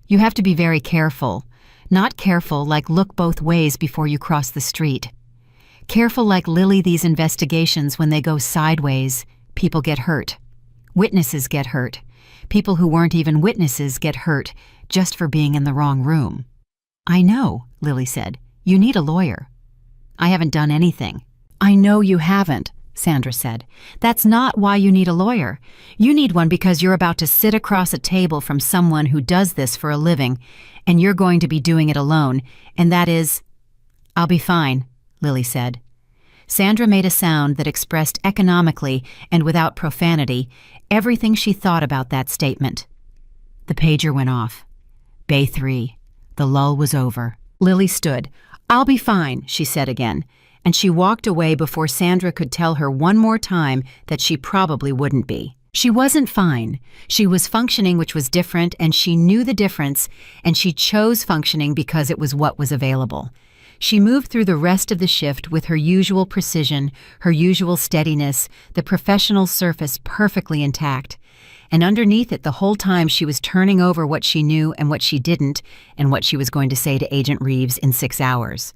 You have to be very careful. Not careful like look both ways before you cross the street. Careful like Lily these investigations when they go sideways, people get hurt. Witnesses get hurt. People who weren't even witnesses get hurt just for being in the wrong room. I know, Lily said. You need a lawyer. I haven't done anything. I know you haven't, Sandra said. That's not why you need a lawyer. You need one because you're about to sit across a table from someone who does this for a living, and you're going to be doing it alone, and that is— I'll be fine, Lily said. Sandra made a sound that expressed economically and without profanity everything she thought about that statement. The pager went off. Bay 3. The lull was over. Lily stood. I'll be fine, she said again, and she walked away before Sandra could tell her one more time that she probably wouldn't be. She wasn't fine. She was functioning, which was different, and she knew the difference, and she chose functioning because it was what was available. She moved through the rest of the shift with her usual precision, her usual steadiness, the professional surface perfectly intact. And underneath it the whole time she was turning over what she knew and what she didn't, and what she was going to say to Agent Reeves in 6 hours.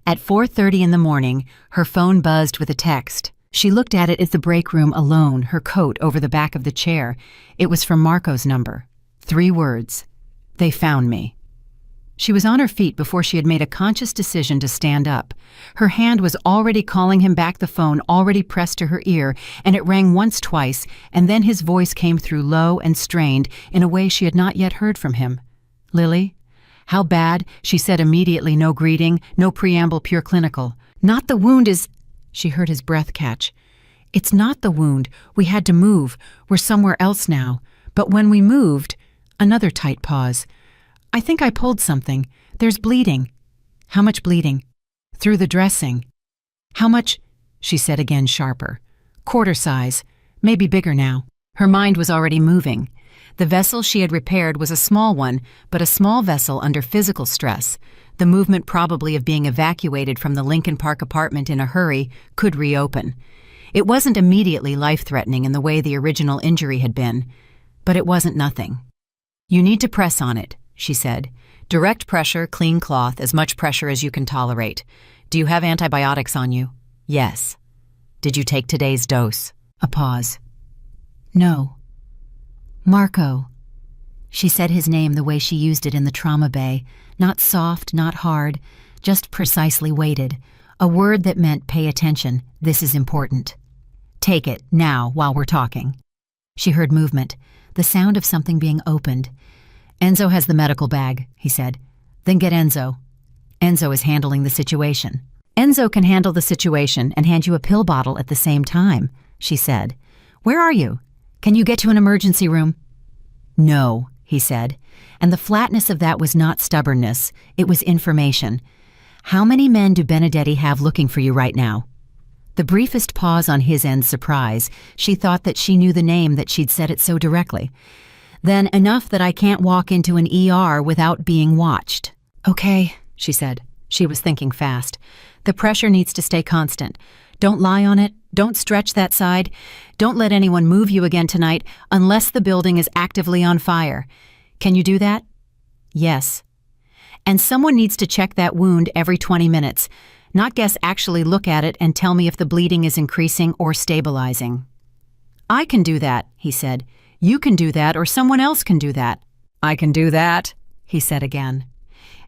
At 4:30 in the morning, her phone buzzed with a text. She looked at it at the break room alone, her coat over the back of the chair. It was from Marco's number. 3 words. They found me. She was on her feet before she had made a conscious decision to stand up. Her hand was already calling him back, the phone already pressed to her ear, and it rang once, twice, and then his voice came through low and strained in a way she had not yet heard from him. Lily? How bad? She said immediately, no greeting, no preamble, pure clinical. Not the wound is— She heard his breath catch. It's not the wound. We had to move. We're somewhere else now. But when we moved— Another tight pause. I think I pulled something. There's bleeding. How much bleeding? Through the dressing. How much? She said again, sharper. Quarter size. Maybe bigger now. Her mind was already moving. The vessel she had repaired was a small one, but a small vessel under physical stress. The movement probably of being evacuated from the Lincoln Park apartment in a hurry could reopen. It wasn't immediately life-threatening in the way the original injury had been, but it wasn't nothing. You need to press on it, she said. Direct pressure, clean cloth, as much pressure as you can tolerate. Do you have antibiotics on you? Yes. Did you take today's dose? A pause. No. Marco. She said his name the way she used it in the trauma bay. Not soft, not hard, just precisely weighted. A word that meant pay attention. This is important. Take it, now, while we're talking. She heard movement, the sound of something being opened. Enzo has the medical bag, he said. Then get Enzo. Enzo is handling the situation. Enzo can handle the situation and hand you a pill bottle at the same time, she said. Where are you? Can you get to an emergency room? No, he said. And the flatness of that was not stubbornness. It was information. How many men do Benedetti have looking for you right now? The briefest pause on his end surprise. She thought that she knew the name, that she'd said it so directly. Then enough that I can't walk into an ER without being watched. Okay, she said. She was thinking fast. The pressure needs to stay constant. Don't lie on it. Don't stretch that side. Don't let anyone move you again tonight unless the building is actively on fire. Can you do that? Yes. And someone needs to check that wound every 20 minutes. Not guess, actually look at it and tell me if the bleeding is increasing or stabilizing. I can do that, he said. You can do that, or someone else can do that. I can do that, he said again.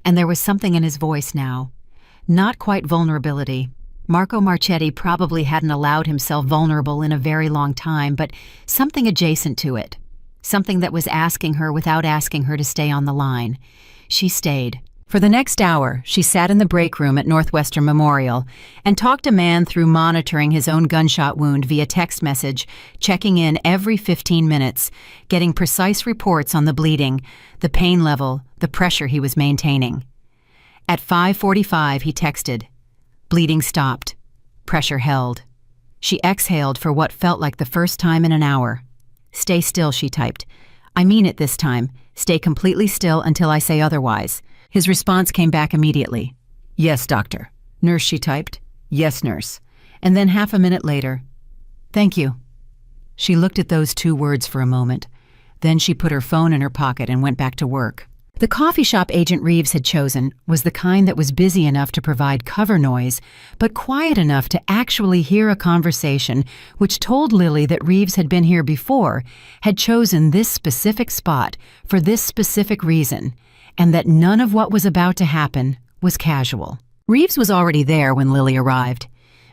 And there was something in his voice now. Not quite vulnerability. Marco Marchetti probably hadn't allowed himself vulnerable in a very long time, but something adjacent to it. Something that was asking her without asking her to stay on the line. She stayed. For the next hour, she sat in the break room at Northwestern Memorial and talked a man through monitoring his own gunshot wound via text message, checking in every 15 minutes, getting precise reports on the bleeding, the pain level, the pressure he was maintaining. At 5:45, he texted. Bleeding stopped. Pressure held. She exhaled for what felt like the first time in an hour. Stay still, she typed. I mean it this time. Stay completely still until I say otherwise. His response came back immediately. Yes, doctor. Nurse, she typed. Yes, nurse. And then half a minute later, thank you. She looked at those 2 words for a moment. Then she put her phone in her pocket and went back to work. The coffee shop Agent Reeves had chosen was the kind that was busy enough to provide cover noise, but quiet enough to actually hear a conversation which told Lily that Reeves had been here before, had chosen this specific spot for this specific reason, and that none of what was about to happen was casual. Reeves was already there when Lily arrived.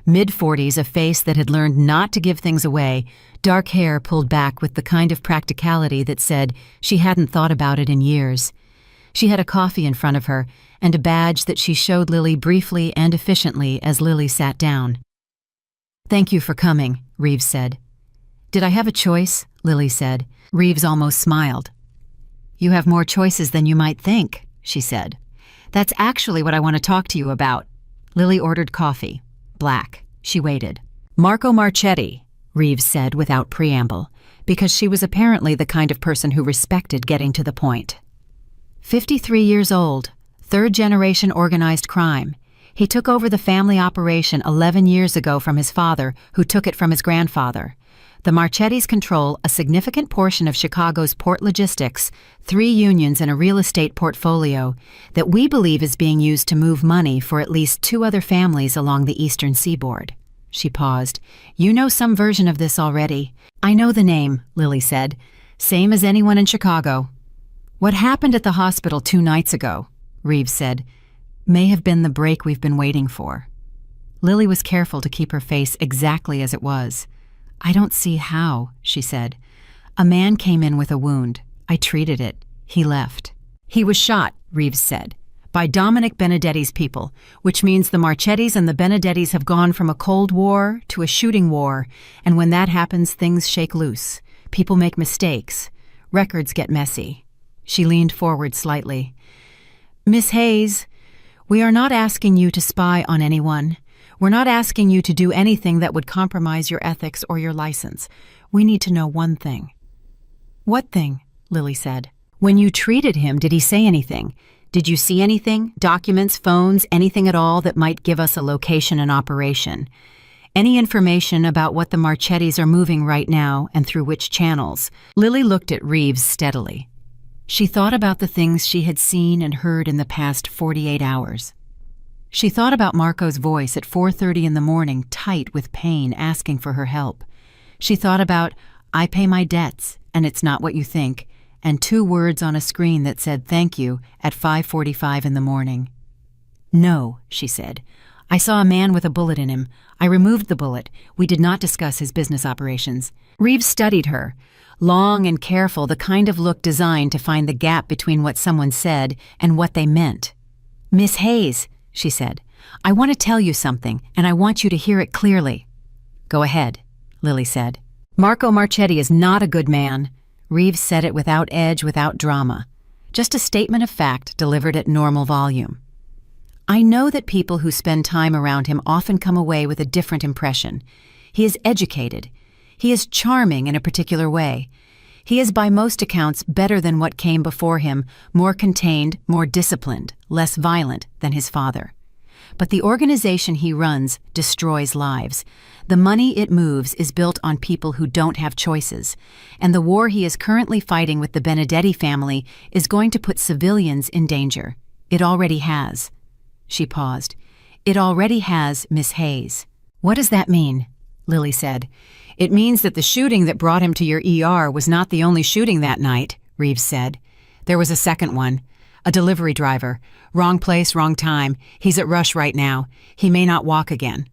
Mid-40s, a face that had learned not to give things away, dark hair pulled back with the kind of practicality that said she hadn't thought about it in years. She had a coffee in front of her and a badge that she showed Lily briefly and efficiently as Lily sat down. "Thank you for coming," Reeves said. "Did I have a choice?" Lily said. Reeves almost smiled. "You have more choices than you might think," she said. "That's actually what I want to talk to you about." Lily ordered coffee. Black. She waited. "Marco Marchetti," Reeves said without preamble, because she was apparently the kind of person who respected getting to the point. 53 years old, 3rd-generation organized crime. He took over the family operation 11 years ago from his father, who took it from his grandfather. The Marchettis control a significant portion of Chicago's port logistics, 3 unions and a real estate portfolio that we believe is being used to move money for at least 2 other families along the eastern seaboard. She paused. "You know some version of this already." "I know the name," Lily said. "Same as anyone in Chicago." "What happened at the hospital 2 nights ago," Reeves said, "may have been the break we've been waiting for." Lily was careful to keep her face exactly as it was. "I don't see how," she said. "A man came in with a wound. I treated it. He left." "He was shot," Reeves said, "by Dominic Benedetti's people, which means the Marchettis and the Benedettis have gone from a Cold War to a shooting war, and when that happens, things shake loose. People make mistakes. Records get messy." She leaned forward slightly. "Miss Hayes, we are not asking you to spy on anyone. We're not asking you to do anything that would compromise your ethics or your license. We need to know one thing." "What thing?" Lily said. "When you treated him, did he say anything? Did you see anything? Documents, phones, anything at all that might give us a location and operation? Any information about what the Marchettis are moving right now and through which channels?" Lily looked at Reeves steadily. She thought about the things she had seen and heard in the past 48 hours. She thought about Marco's voice at 4:30 in the morning, tight with pain, asking for her help. She thought about, "I pay my debts, and it's not what you think," and 2 words on a screen that said "thank you" at 5:45 in the morning. "No," she said. "I saw a man with a bullet in him. I removed the bullet. We did not discuss his business operations." Reeves studied her. Long and careful, the kind of look designed to find the gap between what someone said and what they meant. "Miss Hayes," she said, "I want to tell you something, and I want you to hear it clearly." "Go ahead," Lily said. "Marco Marchetti is not a good man." Reeves said it without edge, without drama. Just a statement of fact delivered at normal volume. "I know that people who spend time around him often come away with a different impression. He is educated. He is charming in a particular way. He is by most accounts better than what came before him, more contained, more disciplined, less violent than his father. But the organization he runs destroys lives. The money it moves is built on people who don't have choices, and the war he is currently fighting with the Benedetti family is going to put civilians in danger. It already has." She paused. "It already has, Miss Hayes." "What does that mean?" Lily said. "It means that the shooting that brought him to your ER was not the only shooting that night," Reeves said. "There was a second one. A delivery driver. Wrong place, wrong time. He's at Rush right now. He may not walk again."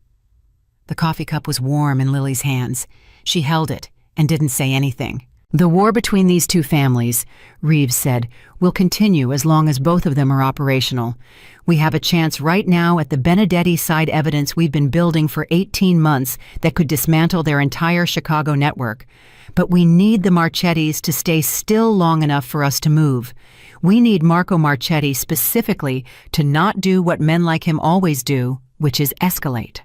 The coffee cup was warm in Lily's hands. She held it and didn't say anything. "The war between these 2 families," Reeves said, "will continue as long as both of them are operational. We have a chance right now at the Benedetti side evidence we've been building for 18 months that could dismantle their entire Chicago network. But we need the Marchettis to stay still long enough for us to move. We need Marco Marchetti specifically to not do what men like him always do, which is escalate."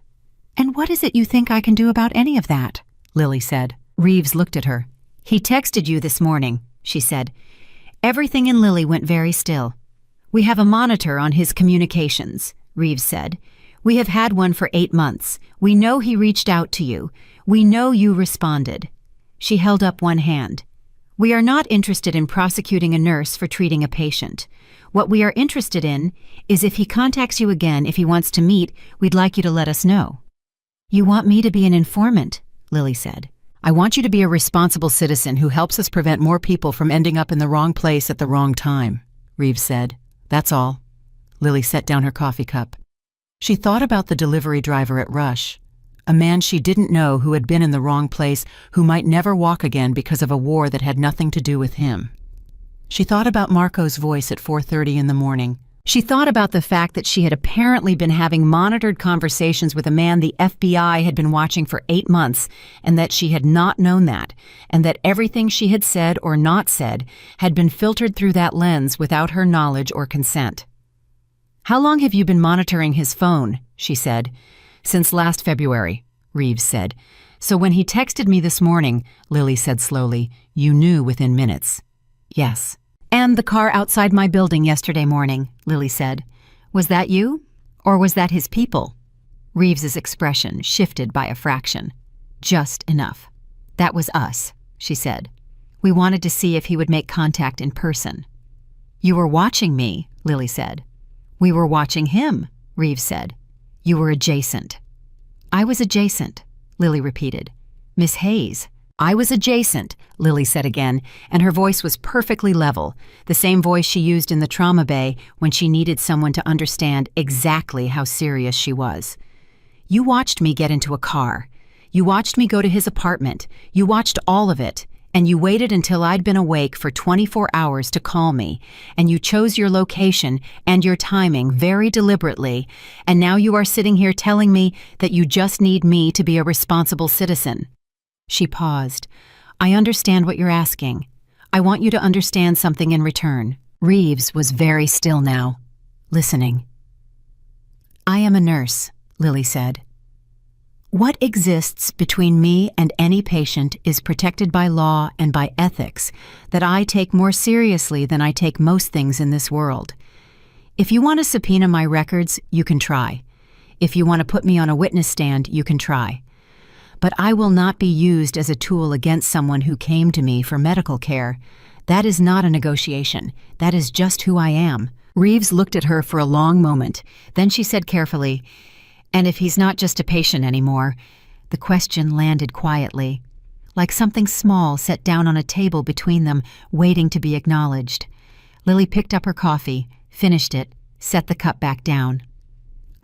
"And what is it you think I can do about any of that?" Lily said. Reeves looked at her. "He texted you this morning," she said. Everything in Lily went very still. "We have a monitor on his communications," Reeves said. "We have had one for 8 months. We know he reached out to you. We know you responded." She held up one hand. "We are not interested in prosecuting a nurse for treating a patient. What we are interested in is if he contacts you again if he wants to meet, we'd like you to let us know." "You want me to be an informant?" Lily said. "I want you to be a responsible citizen who helps us prevent more people from ending up in the wrong place at the wrong time," Reeves said. "That's all." Lily set down her coffee cup. She thought about the delivery driver at Rush, a man she didn't know who had been in the wrong place, who might never walk again because of a war that had nothing to do with him. She thought about Marco's voice at 4:30 in the morning. She thought about the fact that she had apparently been having monitored conversations with a man the FBI had been watching for 8 months, and that she had not known that, and that everything she had said or not said had been filtered through that lens without her knowledge or consent. "How long have you been monitoring his phone?" she said. "Since last February," Reeves said. "So when he texted me this morning," Lily said slowly, "you knew within minutes." "Yes." "And the car outside my building yesterday morning," Lily said. "Was that you? Or was that his people?" Reeves's expression shifted by a fraction. "Just enough. That was us," she said. "We wanted to see if he would make contact in person." "You were watching me," Lily said. "We were watching him," Reeves said. "You were adjacent." "I was adjacent," Lily repeated. "Miss Hayes." "I was adjacent," Lily said again, and her voice was perfectly level, the same voice she used in the trauma bay when she needed someone to understand exactly how serious she was. "You watched me get into a car. You watched me go to his apartment. You watched all of it. And you waited until I'd been awake for 24 hours to call me, and you chose your location and your timing very deliberately, and now you are sitting here telling me that you just need me to be a responsible citizen." She paused. "I understand what you're asking. I want you to understand something in return." Reeves was very still now, listening. "I am a nurse," Lily said. "What exists between me and any patient is protected by law and by ethics that I take more seriously than I take most things in this world. If you want to subpoena my records, you can try. If you want to put me on a witness stand, you can try. But I will not be used as a tool against someone who came to me for medical care. That is not a negotiation. That is just who I am." Reeves looked at her for a long moment. Then she said carefully, "And if he's not just a patient anymore?" The question landed quietly, like something small set down on a table between them, waiting to be acknowledged. Lily picked up her coffee, finished it, set the cup back down.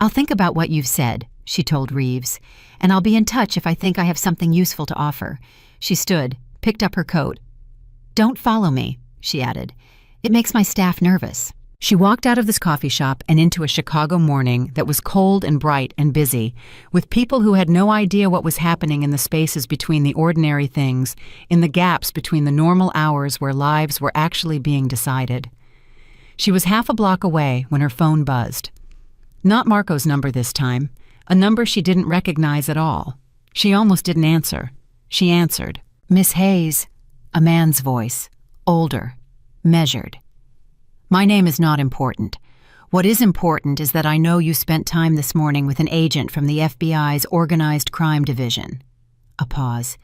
"I'll think about what you've said," she told Reeves, "and I'll be in touch if I think I have something useful to offer." She stood, picked up her coat. "Don't follow me," she added. "It makes my staff nervous." She walked out of this coffee shop and into a Chicago morning that was cold and bright and busy, with people who had no idea what was happening in the spaces between the ordinary things, in the gaps between the normal hours where lives were actually being decided. She was half a block away when her phone buzzed. Not Marco's number this time, a number she didn't recognize at all. She almost didn't answer. She answered. "Miss Hayes," a man's voice, older, measured. "My name is not important. What is important is that I know you spent time this morning with an agent from the FBI's Organized Crime Division." A pause.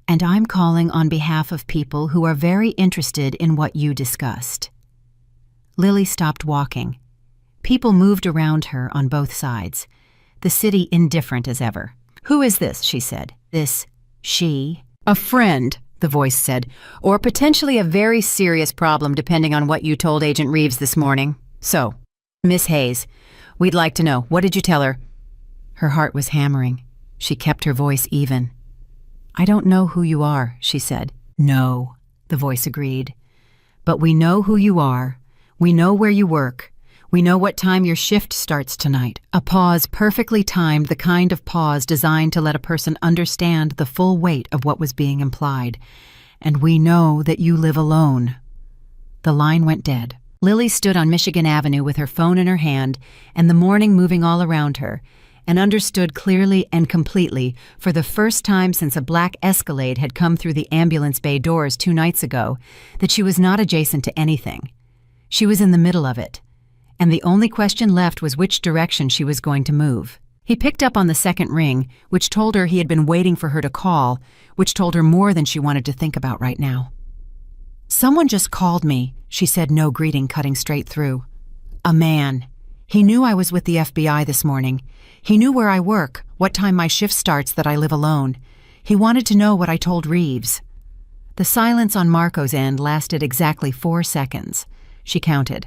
"And I'm calling on behalf of people who are very interested in what you discussed." Lily stopped walking. People moved around her on both sides, the city indifferent as ever. "Who is this?" she said. "This she?" "A friend," the voice said, "or potentially a very serious problem depending on what you told Agent Reeves this morning. So, Miss Hayes, we'd like to know, what did you tell her?" Her heart was hammering. She kept her voice even. "I don't know who you are," she said. "No," the voice agreed. "But we know who you are. We know where you work. We know what time your shift starts tonight." A pause perfectly timed, the kind of pause designed to let a person understand the full weight of what was being implied. "And we know that you live alone." The line went dead. Lily stood on Michigan Avenue with her phone in her hand and the morning moving all around her, and understood clearly and completely, for the first time since a black Escalade had come through the ambulance bay doors 2 nights ago, that she was not adjacent to anything. She was in the middle of it. And the only question left was which direction she was going to move. He picked up on the second ring, which told her he had been waiting for her to call, which told her more than she wanted to think about right now. "Someone just called me," she said, no greeting cutting straight through. "A man. He knew I was with the FBI this morning. He knew where I work, what time my shift starts, that I live alone. He wanted to know what I told Reeves." The silence on Marco's end lasted exactly 4 seconds. She counted.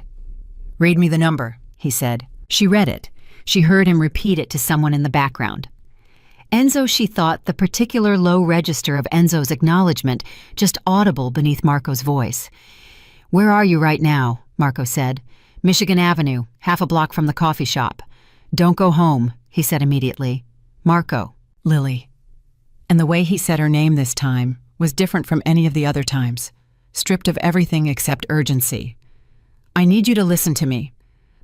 "Read me the number," he said. She read it. She heard him repeat it to someone in the background. Enzo, she thought, the particular low register of Enzo's acknowledgement just audible beneath Marco's voice. "Where are you right now?" Marco said. "Michigan Avenue, half a block from the coffee shop." "Don't go home," he said immediately. "Marco." "Lily." And the way he said her name this time was different from any of the other times, stripped of everything except urgency. "I need you to listen to me.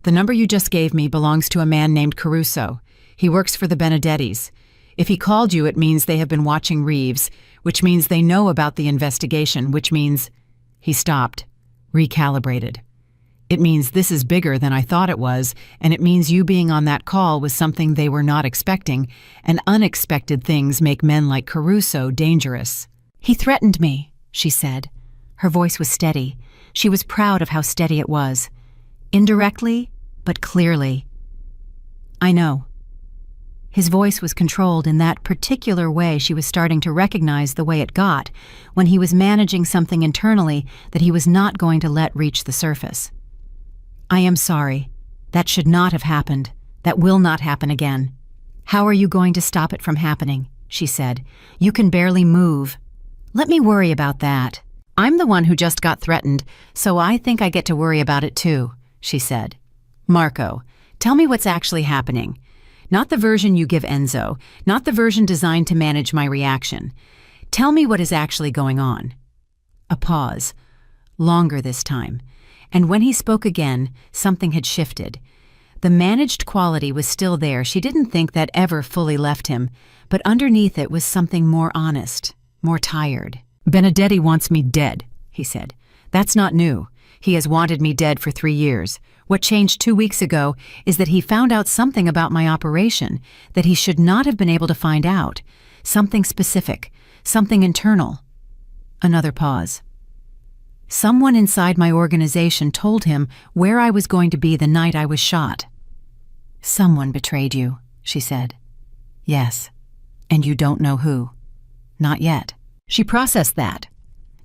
The number you just gave me belongs to a man named Caruso. He works for the Benedettis. If he called you, it means they have been watching Reeves, which means they know about the investigation, which means—" He stopped, recalibrated. "It means this is bigger than I thought it was, and it means you being on that call was something they were not expecting, and unexpected things make men like Caruso dangerous." "He threatened me," she said. Her voice was steady. She was proud of how steady it was. Indirectly, but clearly. "I know." His voice was controlled in that particular way she was starting to recognize the way it got when he was managing something internally that he was not going to let reach the surface. "I am sorry. That should not have happened. That will not happen again." "How are you going to stop it from happening?" she said. "You can barely move." "Let me worry about that. I'm the one who just got threatened, so I think I get to worry about it too," she said. "Marco, tell me what's actually happening. Not the version you give Enzo, not the version designed to manage my reaction. Tell me what is actually going on." A pause. Longer this time. And when he spoke again, something had shifted. The managed quality was still there. She didn't think that ever fully left him, but underneath it was something more honest, more tired. "Benedetti wants me dead," he said. "That's not new. He has wanted me dead for 3 years. What changed 2 weeks ago is that he found out something about my operation that he should not have been able to find out. Something specific, something internal." Another pause. "Someone inside my organization told him where I was going to be the night I was shot." "Someone betrayed you," she said. "Yes. And you don't know who." "Not yet." She processed that.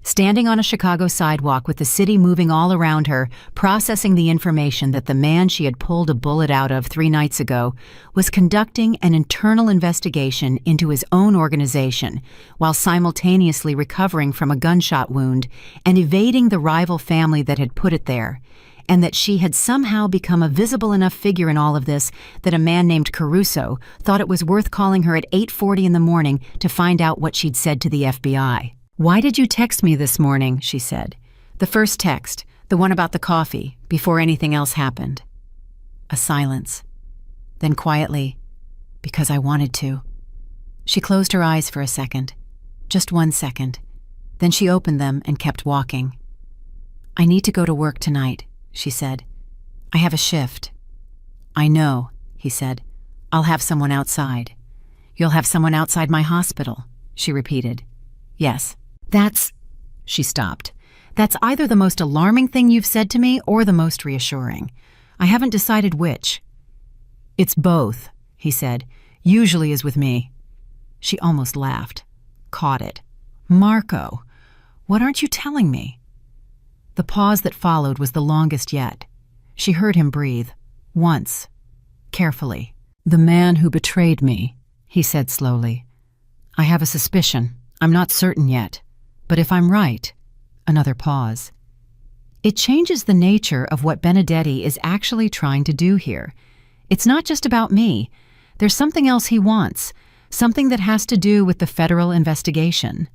Standing on a Chicago sidewalk with the city moving all around her, processing the information that the man she had pulled a bullet out of 3 nights ago was conducting an internal investigation into his own organization while simultaneously recovering from a gunshot wound and evading the rival family that had put it there, and that she had somehow become a visible enough figure in all of this that a man named Caruso thought it was worth calling her at 8:40 in the morning to find out what she'd said to the FBI. "Why did you text me this morning?" she said. "The first text, the one about the coffee, before anything else happened." A silence. Then quietly, "Because I wanted to." She closed her eyes for a second. Just 1 second. Then she opened them and kept walking. "I need to go to work tonight," she said. "I have a shift." "I know," he said. "I'll have someone outside." "You'll have someone outside my hospital," she repeated. "Yes." "That's—" She stopped. "That's either the most alarming thing you've said to me or the most reassuring. I haven't decided which." "It's both," he said. "Usually is with me." She almost laughed. Caught it. "Marco, what aren't you telling me?" The pause that followed was the longest yet. She heard him breathe. Once. Carefully. "The man who betrayed me," he said slowly. "I have a suspicion. I'm not certain yet. But if I'm right—" Another pause. "It changes the nature of what Benedetti is actually trying to do here. It's not just about me. There's something else he wants, something that has to do with the federal investigation."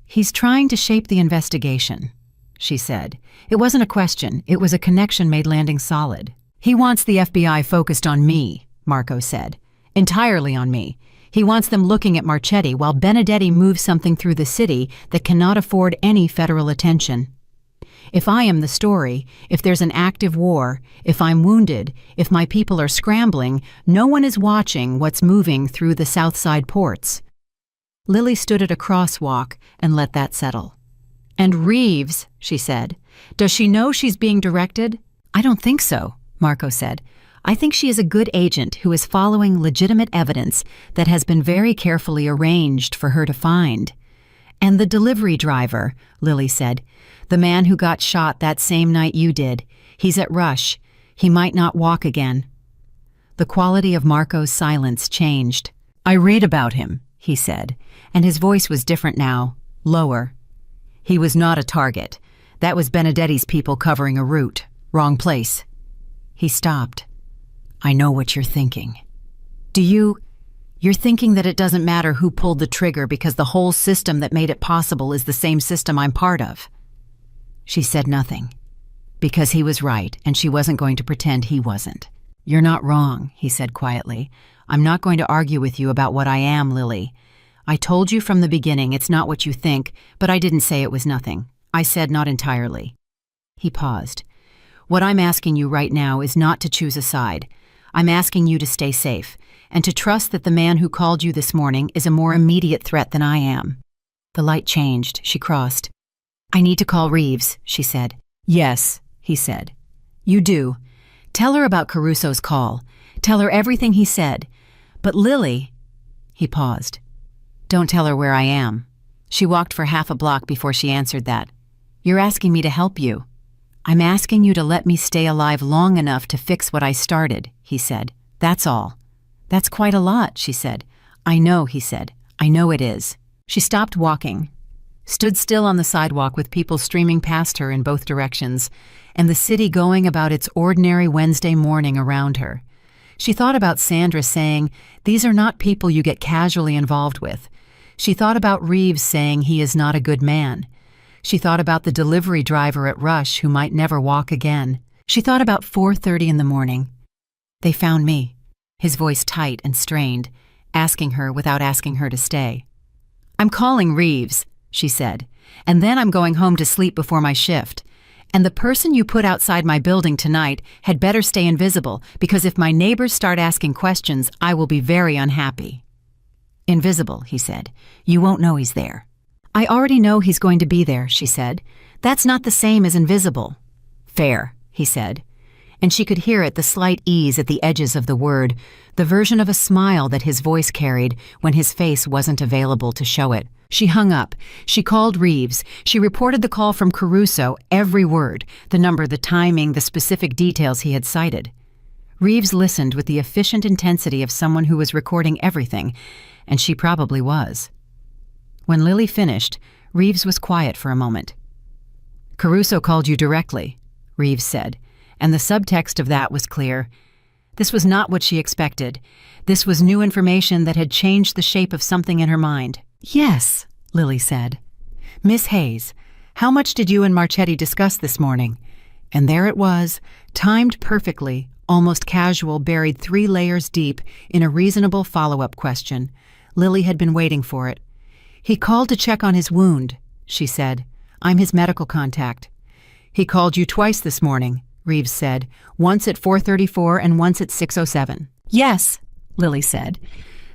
"He's trying to shape the investigation," she said. It wasn't a question. It was a connection made landing solid. "He wants the FBI focused on me," Marco said. "Entirely on me. He wants them looking at Marchetti while Benedetti moves something through the city that cannot afford any federal attention." If I am the story, if there's an active war, if I'm wounded, if my people are scrambling, no one is watching what's moving through the South Side ports." Lily stood at a crosswalk and let that settle. "And Reeves," she said. "Does she know she's being directed?" "I don't think so," Marco said. "I think she is a good agent who is following legitimate evidence that has been very carefully arranged for her to find." "And the delivery driver," Lily said. "The man who got shot that same night you did. He's at Rush. He might not walk again." The quality of Marco's silence changed. "I read about him," he said, and his voice was different now, lower. "He was not a target. That was Benedetti's people covering a route. Wrong place." He stopped. "I know what you're thinking." You're thinking that it doesn't matter who pulled the trigger because the whole system that made it possible is the same system I'm part of." She said nothing. Because he was right, and she wasn't going to pretend he wasn't. "You're not wrong," he said quietly. "I'm not going to argue with you about what I am, Lily. I told you from the beginning it's not what you think, but I didn't say it was nothing. I said not entirely." He paused. "What I'm asking you right now is not to choose a side. I'm asking you to stay safe, and to trust that the man who called you this morning is a more immediate threat than I am." The light changed. She crossed. "I need to call Reeves," she said. "Yes," he said. "You do. Tell her about Caruso's call. Tell her everything he said. But Lily—" He paused. "Don't tell her where I am." She walked for half a block before she answered that. "You're asking me to help you." "I'm asking you to let me stay alive long enough to fix what I started," he said. "That's all." "That's quite a lot," she said. "I know," he said. "I know it is." She stopped walking, stood still on the sidewalk with people streaming past her in both directions, and the city going about its ordinary Wednesday morning around her. She thought about Sandra saying, "These are not people you get casually involved with." She thought about Reeves saying he is not a good man. She thought about the delivery driver at Rush who might never walk again. She thought about 4:30 in the morning. "They found me," his voice tight and strained, asking her without asking her to stay. "I'm calling Reeves," she said, "and then I'm going home to sleep before my shift. And the person you put outside my building tonight had better stay invisible, because if my neighbors start asking questions, I will be very unhappy." "Invisible," he said. "You won't know he's there." "I already know he's going to be there," she said. "That's not the same as invisible." "Fair," he said. And she could hear it, the slight ease at the edges of the word, the version of a smile that his voice carried when his face wasn't available to show it. She hung up. She called Reeves. She reported the call from Caruso, every word, the number, the timing, the specific details he had cited. Reeves listened with the efficient intensity of someone who was recording everything, and she probably was. When Lily finished, Reeves was quiet for a moment. "Caruso called you directly," Reeves said, and the subtext of that was clear. This was not what she expected. This was new information that had changed the shape of something in her mind. "Yes," Lily said. "Miss Hayes, how much did you and Marchetti discuss this morning?" And there it was, timed perfectly, almost casual, buried 3 layers deep in a reasonable follow-up question. Lily had been waiting for it. "He called to check on his wound," she said. "I'm his medical contact." "He called you twice this morning," Reeves said, "once at 4:34 and once at 6:07. "Yes," Lily said.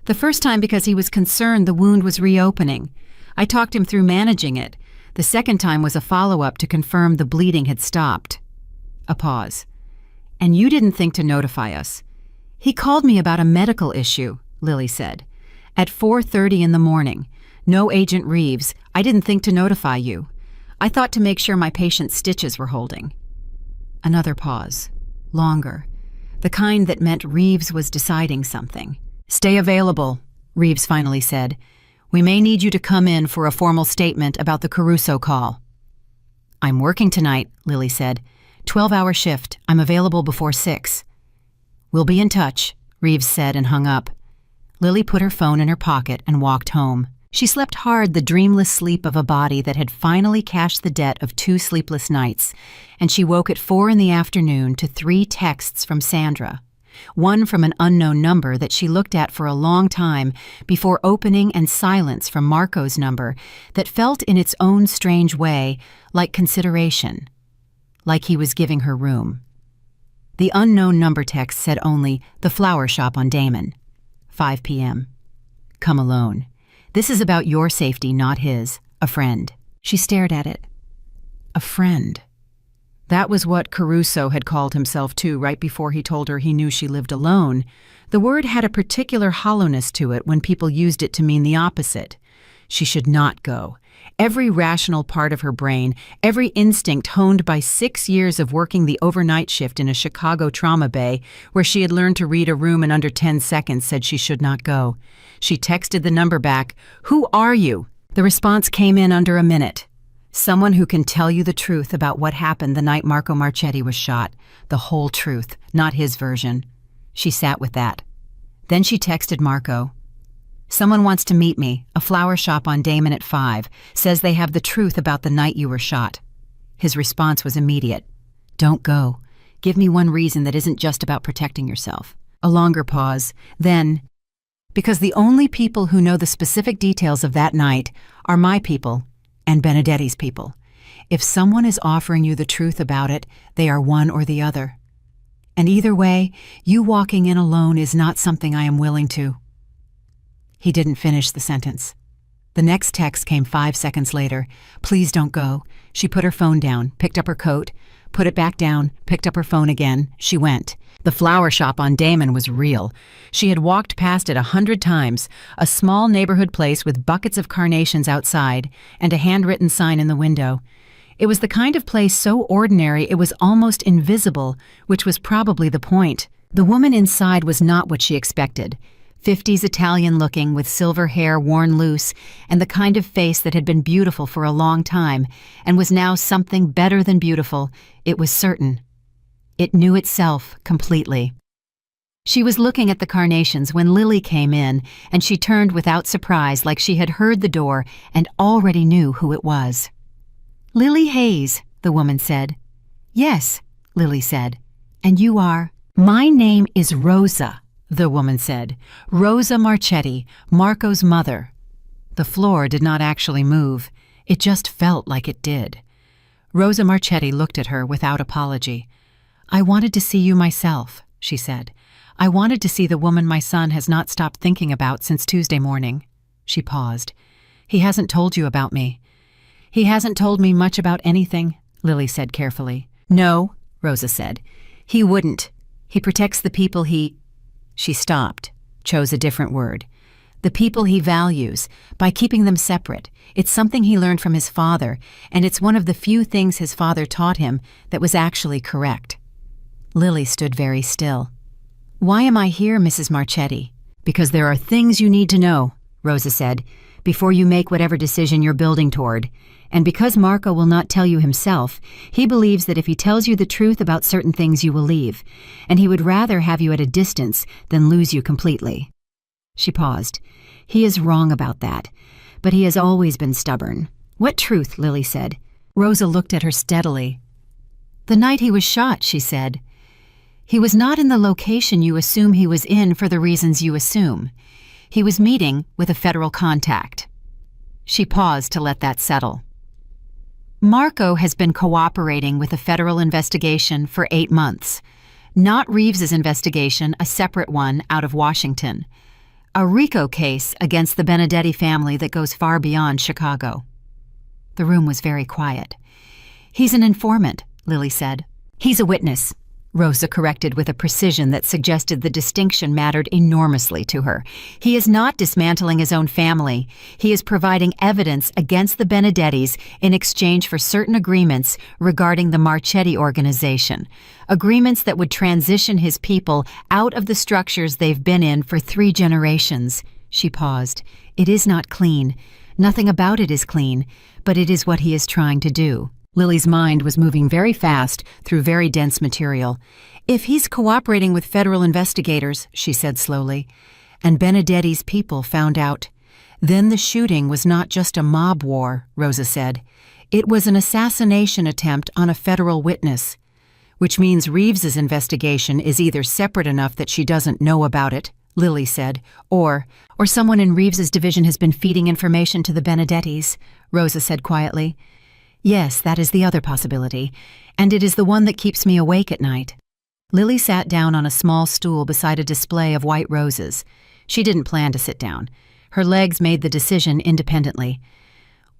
"The first time because he was concerned the wound was reopening. I talked him through managing it. The second time was a follow-up to confirm the bleeding had stopped." A pause. "And you didn't think to notify us." "He called me about a medical issue," Lily said. "At 4:30 in the morning. No Agent Reeves. I didn't think to notify you. I thought to make sure my patient's stitches were holding." Another pause. Longer. The kind that meant Reeves was deciding something. "Stay available," Reeves finally said. "We may need you to come in for a formal statement about the Caruso call." "I'm working tonight," Lily said. 12-hour shift. I'm available before 6. "We'll be in touch," Reeves said and hung up. Lily put her phone in her pocket and walked home. She slept hard, the dreamless sleep of a body that had finally cashed the debt of 2 sleepless nights, and she woke at 4 in the afternoon to 3 texts from Sandra. one from an unknown number that she looked at for a long time before opening, and silence from Marco's number that felt in its own strange way like consideration, like he was giving her room. The unknown number text said only, "The flower shop on Damon, 5 p.m. Come alone. This is about your safety, not his. A friend." She stared at it. A friend. That was what Caruso had called himself too, right before he told her he knew she lived alone. The word had a particular hollowness to it when people used it to mean the opposite. She should not go. Every rational part of her brain, every instinct honed by 6 years of working the overnight shift in a Chicago trauma bay where she had learned to read a room in under 10 seconds, said she should not go. She texted the number back, "Who are you?" The response came in under a minute. "Someone who can tell you the truth about what happened the night Marco Marchetti was shot. The whole truth, not his version." She sat with that. Then she texted Marco. "Someone wants to meet me, a flower shop on Damon at 5, says they have the truth about the night you were shot." His response was immediate. "Don't go. Give me one reason that isn't just about protecting yourself." A longer pause. Then, "Because the only people who know the specific details of that night are my people and Benedetti's people. If someone is offering you the truth about it, they are one or the other. And either way, you walking in alone is not something I am willing to." He didn't finish the sentence. The next text came 5 seconds later. "Please don't go." She put her phone down, picked up her coat, put it back down, picked up her phone again. She went. The flower shop on Damon was real. She had walked past it 100 times, a small neighborhood place with buckets of carnations outside and a handwritten sign in the window. It was the kind of place so ordinary it was almost invisible, which was probably the point. The woman inside was not what she expected. 50s Italian-looking, with silver hair worn loose, and the kind of face that had been beautiful for a long time, and was now something better than beautiful. It was certain. It knew itself completely. She was looking at the carnations when Lily came in, and she turned without surprise, like she had heard the door and already knew who it was. "Lily Hayes," the woman said. "Yes," Lily said. "And you are?" "My name is Rosa," the woman said. "Rosa Marchetti, Marco's mother." The floor did not actually move. It just felt like it did. Rosa Marchetti looked at her without apology. "I wanted to see you myself," she said. "I wanted to see the woman my son has not stopped thinking about since Tuesday morning." She paused. "He hasn't told you about me." "He hasn't told me much about anything," Lily said carefully. "No," Rosa said. "He wouldn't. He protects the people he—" She stopped, chose a different word. "The people he values, by keeping them separate. It's something he learned from his father, and it's one of the few things his father taught him that was actually correct." Lily stood very still. "Why am I here, Mrs. Marchetti?" "Because there are things you need to know," Rosa said, "before you make whatever decision you're building toward. And because Marco will not tell you himself, he believes that if he tells you the truth about certain things you will leave, and he would rather have you at a distance than lose you completely." She paused. "He is wrong about that, but he has always been stubborn." "What truth?" Lily said. Rosa looked at her steadily. "The night he was shot," she said. "He was not in the location you assume he was in for the reasons you assume. He was meeting with a federal contact." She paused to let that settle. "Marco has been cooperating with a federal investigation for 8 months. Not Reeves's investigation, a separate one out of Washington. A RICO case against the Benedetti family that goes far beyond Chicago." The room was very quiet. "He's an informant," Lily said. "He's a witness," Rosa corrected with a precision that suggested the distinction mattered enormously to her. "He is not dismantling his own family. He is providing evidence against the Benedettis in exchange for certain agreements regarding the Marchetti organization, agreements that would transition his people out of the structures they've been in for 3 generations. She paused. "It is not clean. Nothing about it is clean, but it is what he is trying to do." Lily's mind was moving very fast through very dense material. "If he's cooperating with federal investigators," she said slowly, "and Benedetti's people found out, then the shooting was not just a mob war," Rosa said. "It was an assassination attempt on a federal witness. Which means Reeves's investigation is either separate enough that she doesn't know about it, Lily said, or someone in Reeves's division has been feeding information to the Benedettis, Rosa said quietly. Yes, that is the other possibility, and it is the one that keeps me awake at night. Lily sat down on a small stool beside a display of white roses. She didn't plan to sit down. Her legs made the decision independently.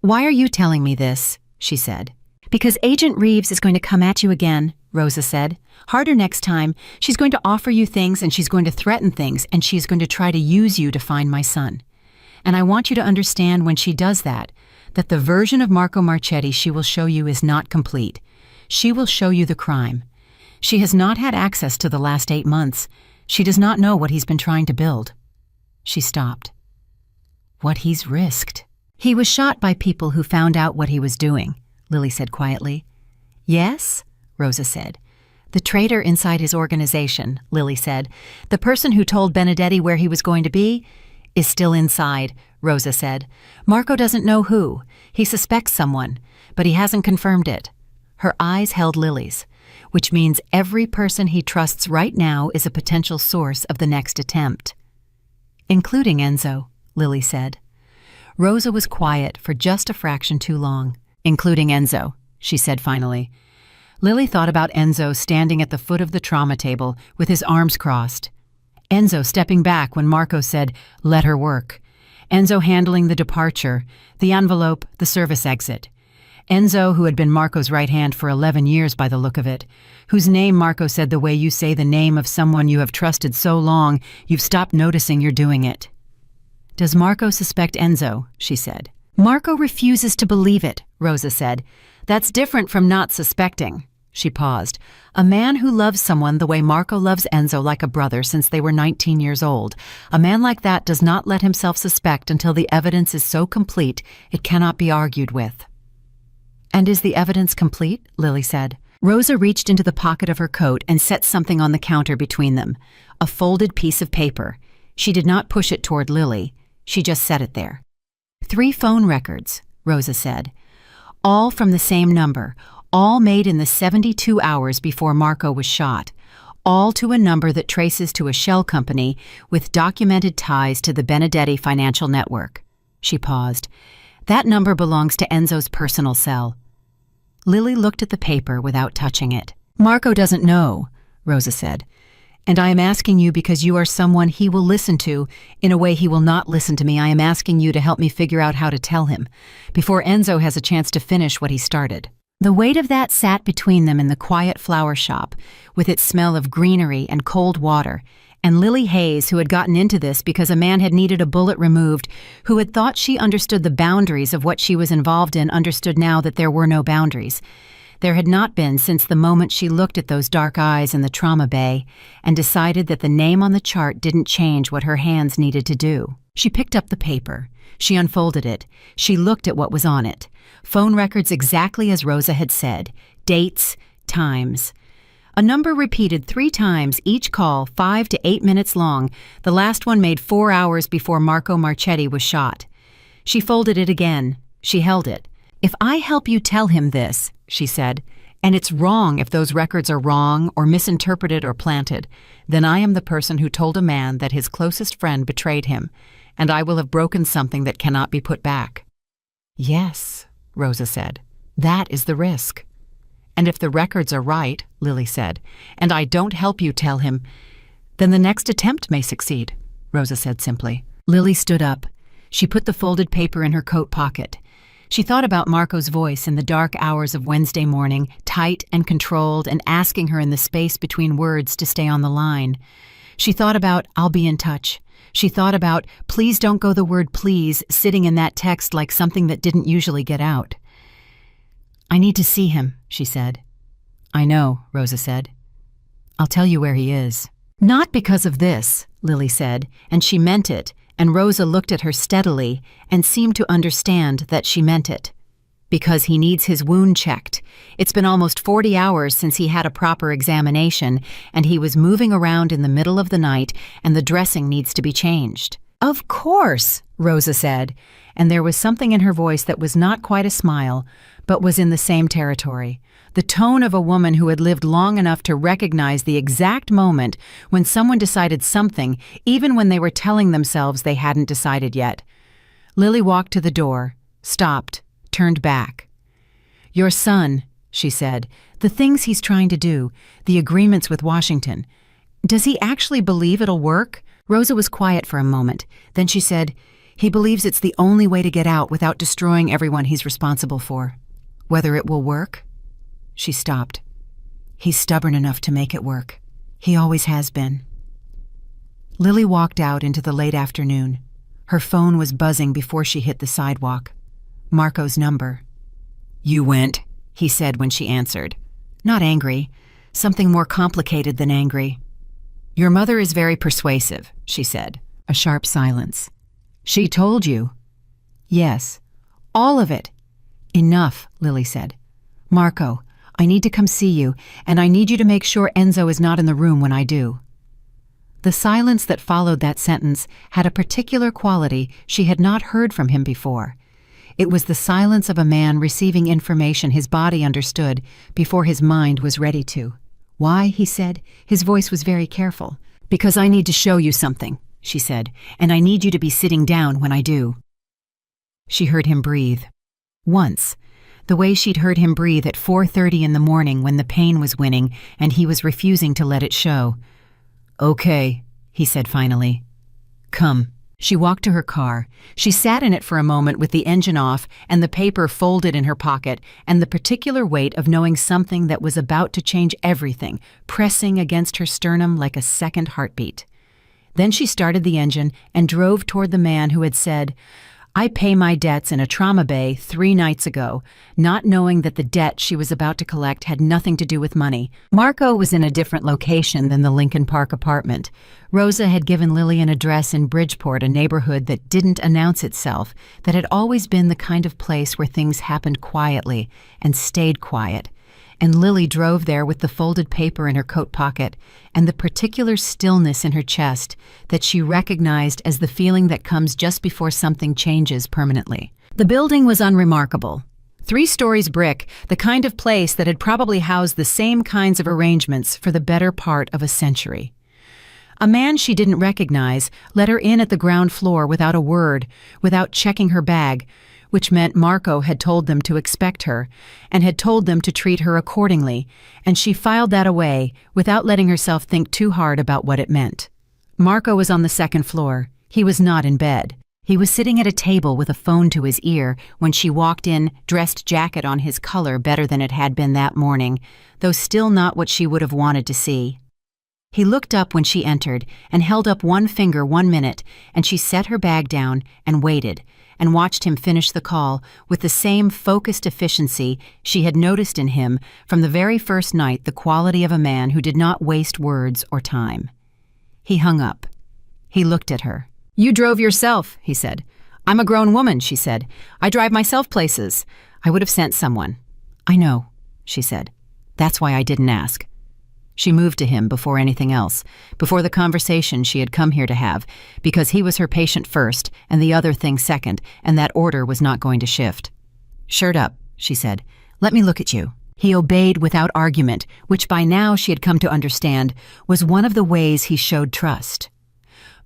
Why are you telling me this? She said. Because Agent Reeves is going to come at you again, Rosa said. Harder next time. She's going to offer you things and she's going to threaten things and she's going to try to use you to find my son. And I want you to understand when she does that the version of Marco Marchetti she will show you is not complete. She will show you the crime. She has not had access to the last 8 months. She does not know what he's been trying to build. She stopped. What he's risked. He was shot by people who found out what he was doing, Lily said quietly. Yes, Rosa said. The traitor inside his organization, Lily said. The person who told Benedetti where he was going to be is still inside, Rosa said. Marco doesn't know who. He suspects someone, but he hasn't confirmed it. Her eyes held Lily's, which means every person he trusts right now is a potential source of the next attempt. Including Enzo, Lily said. Rosa was quiet for just a fraction too long. Including Enzo, she said finally. Lily thought about Enzo standing at the foot of the trauma table with his arms crossed. Enzo stepping back when Marco said, let her work. Enzo handling the departure, the envelope, the service exit. Enzo, who had been Marco's right hand for 11 years by the look of it, whose name Marco said the way you say the name of someone you have trusted so long, you've stopped noticing you're doing it. Does Marco suspect Enzo? She said. Marco refuses to believe it, Rosa said. That's different from not suspecting. She paused. A man who loves someone the way Marco loves Enzo like a brother since they were 19 years old. A man like that does not let himself suspect until the evidence is so complete it cannot be argued with. And is the evidence complete? Lily said. Rosa reached into the pocket of her coat and set something on the counter between them. A folded piece of paper. She did not push it toward Lily. She just set it there. 3 phone records, Rosa said. All from the same number. All made in the 72 hours before Marco was shot. All to a number that traces to a shell company with documented ties to the Benedetti financial network. She paused. That number belongs to Enzo's personal cell. Lily looked at the paper without touching it. Marco doesn't know, Rosa said. And I am asking you because you are someone he will listen to in a way he will not listen to me. I am asking you to help me figure out how to tell him before Enzo has a chance to finish what he started. The weight of that sat between them in the quiet flower shop, with its smell of greenery and cold water, and Lily Hayes, who had gotten into this because a man had needed a bullet removed, who had thought she understood the boundaries of what she was involved in, understood now that there were no boundaries. There had not been since the moment she looked at those dark eyes in the trauma bay and decided that the name on the chart didn't change what her hands needed to do. She picked up the paper. She unfolded it. She looked at what was on it. Phone records exactly as Rosa had said. Dates, times. A number repeated 3 times, each call 5 to 8 minutes long, the last one made 4 hours before Marco Marchetti was shot. She folded it again. She held it. If I help you tell him this, she said, and it's wrong if those records are wrong or misinterpreted or planted, then I am the person who told a man that his closest friend betrayed him, and I will have broken something that cannot be put back. Yes, Rosa said. That is the risk. And if the records are right, Lily said, and I don't help you tell him, then the next attempt may succeed, Rosa said simply. Lily stood up. She put the folded paper in her coat pocket. She thought about Marco's voice in the dark hours of Wednesday morning, tight and controlled and asking her in the space between words to stay on the line. She thought about, I'll be in touch. She thought about, please don't go the word please sitting in that text like something that didn't usually get out. I need to see him, she said. I know, Rosa said. I'll tell you where he is. Not because of this, Lily said, and she meant it, and Rosa looked at her steadily and seemed to understand that she meant it. Because he needs his wound checked. It's been almost 40 hours since he had a proper examination, and he was moving around in the middle of the night, and the dressing needs to be changed. Of course, Rosa said, and there was something in her voice that was not quite a smile, but was in the same territory. The tone of a woman who had lived long enough to recognize the exact moment when someone decided something, even when they were telling themselves they hadn't decided yet. Lily walked to the door, stopped, turned back. "Your son," she said, "the things he's trying to do, the agreements with Washington. Does he actually believe it'll work?" Rosa was quiet for a moment. Then she said, "He believes it's the only way to get out without destroying everyone he's responsible for. Whether it will work?" She stopped. "He's stubborn enough to make it work. He always has been." Lily walked out into the late afternoon. Her phone was buzzing before she hit the sidewalk. Marco's number. "You went," he said when she answered. Not angry. Something more complicated than angry. "Your mother is very persuasive," she said. A sharp silence. "She told you?" "Yes. All of it." "Enough," Lily said. "Marco, I need to come see you, and I need you to make sure Enzo is not in the room when I do." The silence that followed that sentence had a particular quality she had not heard from him before. It was the silence of a man receiving information his body understood before his mind was ready to. "Why?" he said. His voice was very careful. "Because I need to show you something," she said, "and I need you to be sitting down when I do." She heard him breathe. Once. The way she'd heard him breathe at 4:30 in the morning when the pain was winning and he was refusing to let it show. "Okay," he said finally. "Come." She walked to her car. She sat in it for a moment with the engine off and the paper folded in her pocket and the particular weight of knowing something that was about to change everything, pressing against her sternum like a second heartbeat. Then she started the engine and drove toward the man who had said, "I pay my debts in a trauma bay 3 nights ago," not knowing that the debt she was about to collect had nothing to do with money. Marco was in a different location than the Lincoln Park apartment. Rosa had given Lily an address in Bridgeport, a neighborhood that didn't announce itself, that had always been the kind of place where things happened quietly and stayed quiet. And Lily drove there with the folded paper in her coat pocket and the particular stillness in her chest that she recognized as the feeling that comes just before something changes permanently. The building was unremarkable. 3 stories brick, the kind of place that had probably housed the same kinds of arrangements for the better part of a century. A man she didn't recognize let her in at the ground floor without a word, without checking her bag, which meant Marco had told them to expect her, and had told them to treat her accordingly, and she filed that away without letting herself think too hard about what it meant. Marco was on the 2nd floor. He was not in bed. He was sitting at a table with a phone to his ear when she walked in, dressed jacket on his color better than it had been that morning, though still not what she would have wanted to see. He looked up when she entered and held up one finger 1 minute, and she set her bag down and waited, and watched him finish the call with the same focused efficiency she had noticed in him from the very first night, the quality of a man who did not waste words or time. He hung up. He looked at her. "You drove yourself," he said. "I'm a grown woman," she said. "I drive myself places. I would have sent someone." "I know," she said. "That's why I didn't ask." She moved to him before anything else, before the conversation she had come here to have, because he was her patient first and the other thing second, and that order was not going to shift. "Shirt up," she said. "Let me look at you." He obeyed without argument, which by now she had come to understand was one of the ways he showed trust.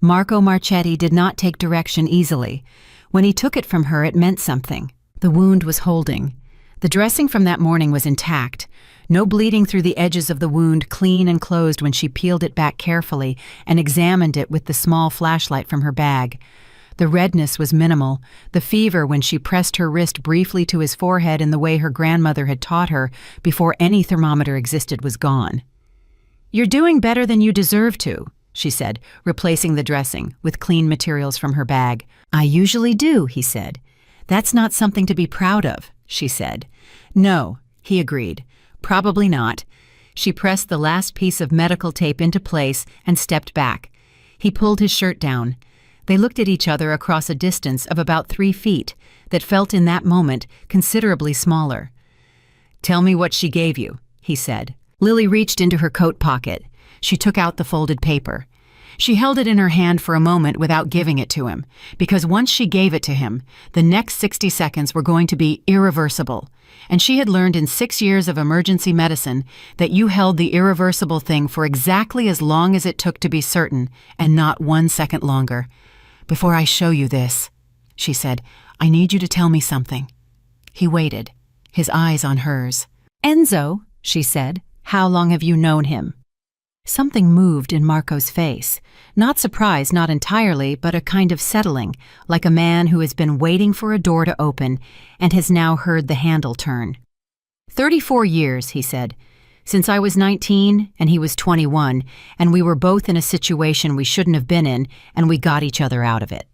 Marco Marchetti did not take direction easily. When he took it from her, it meant something. The wound was holding. The dressing from that morning was intact. No bleeding through the edges of the wound, clean and closed when she peeled it back carefully and examined it with the small flashlight from her bag. The redness was minimal. The fever when she pressed her wrist briefly to his forehead in the way her grandmother had taught her before any thermometer existed was gone. "You're doing better than you deserve to," she said, replacing the dressing with clean materials from her bag. "I usually do," he said. "That's not something to be proud of," she said. "No," he agreed. "Probably not." She pressed the last piece of medical tape into place and stepped back. He pulled his shirt down. They looked at each other across a distance of about 3 feet that felt in that moment considerably smaller. "Tell me what she gave you," he said. Lily reached into her coat pocket. She took out the folded paper. She held it in her hand for a moment without giving it to him, because once she gave it to him, the next 60 seconds were going to be irreversible. And she had learned in 6 years of emergency medicine that you held the irreversible thing for exactly as long as it took to be certain, and not 1 second longer. "Before I show you this," she said, "I need you to tell me something." He waited, his eyes on hers. "Enzo," she said, "how long have you known him?" Something moved in Marco's face. Not surprise, not entirely, but a kind of settling, like a man who has been waiting for a door to open and has now heard the handle turn. 34 years, he said. Since I was 19 and he was 21, and we were both in a situation we shouldn't have been in, and we got each other out of it.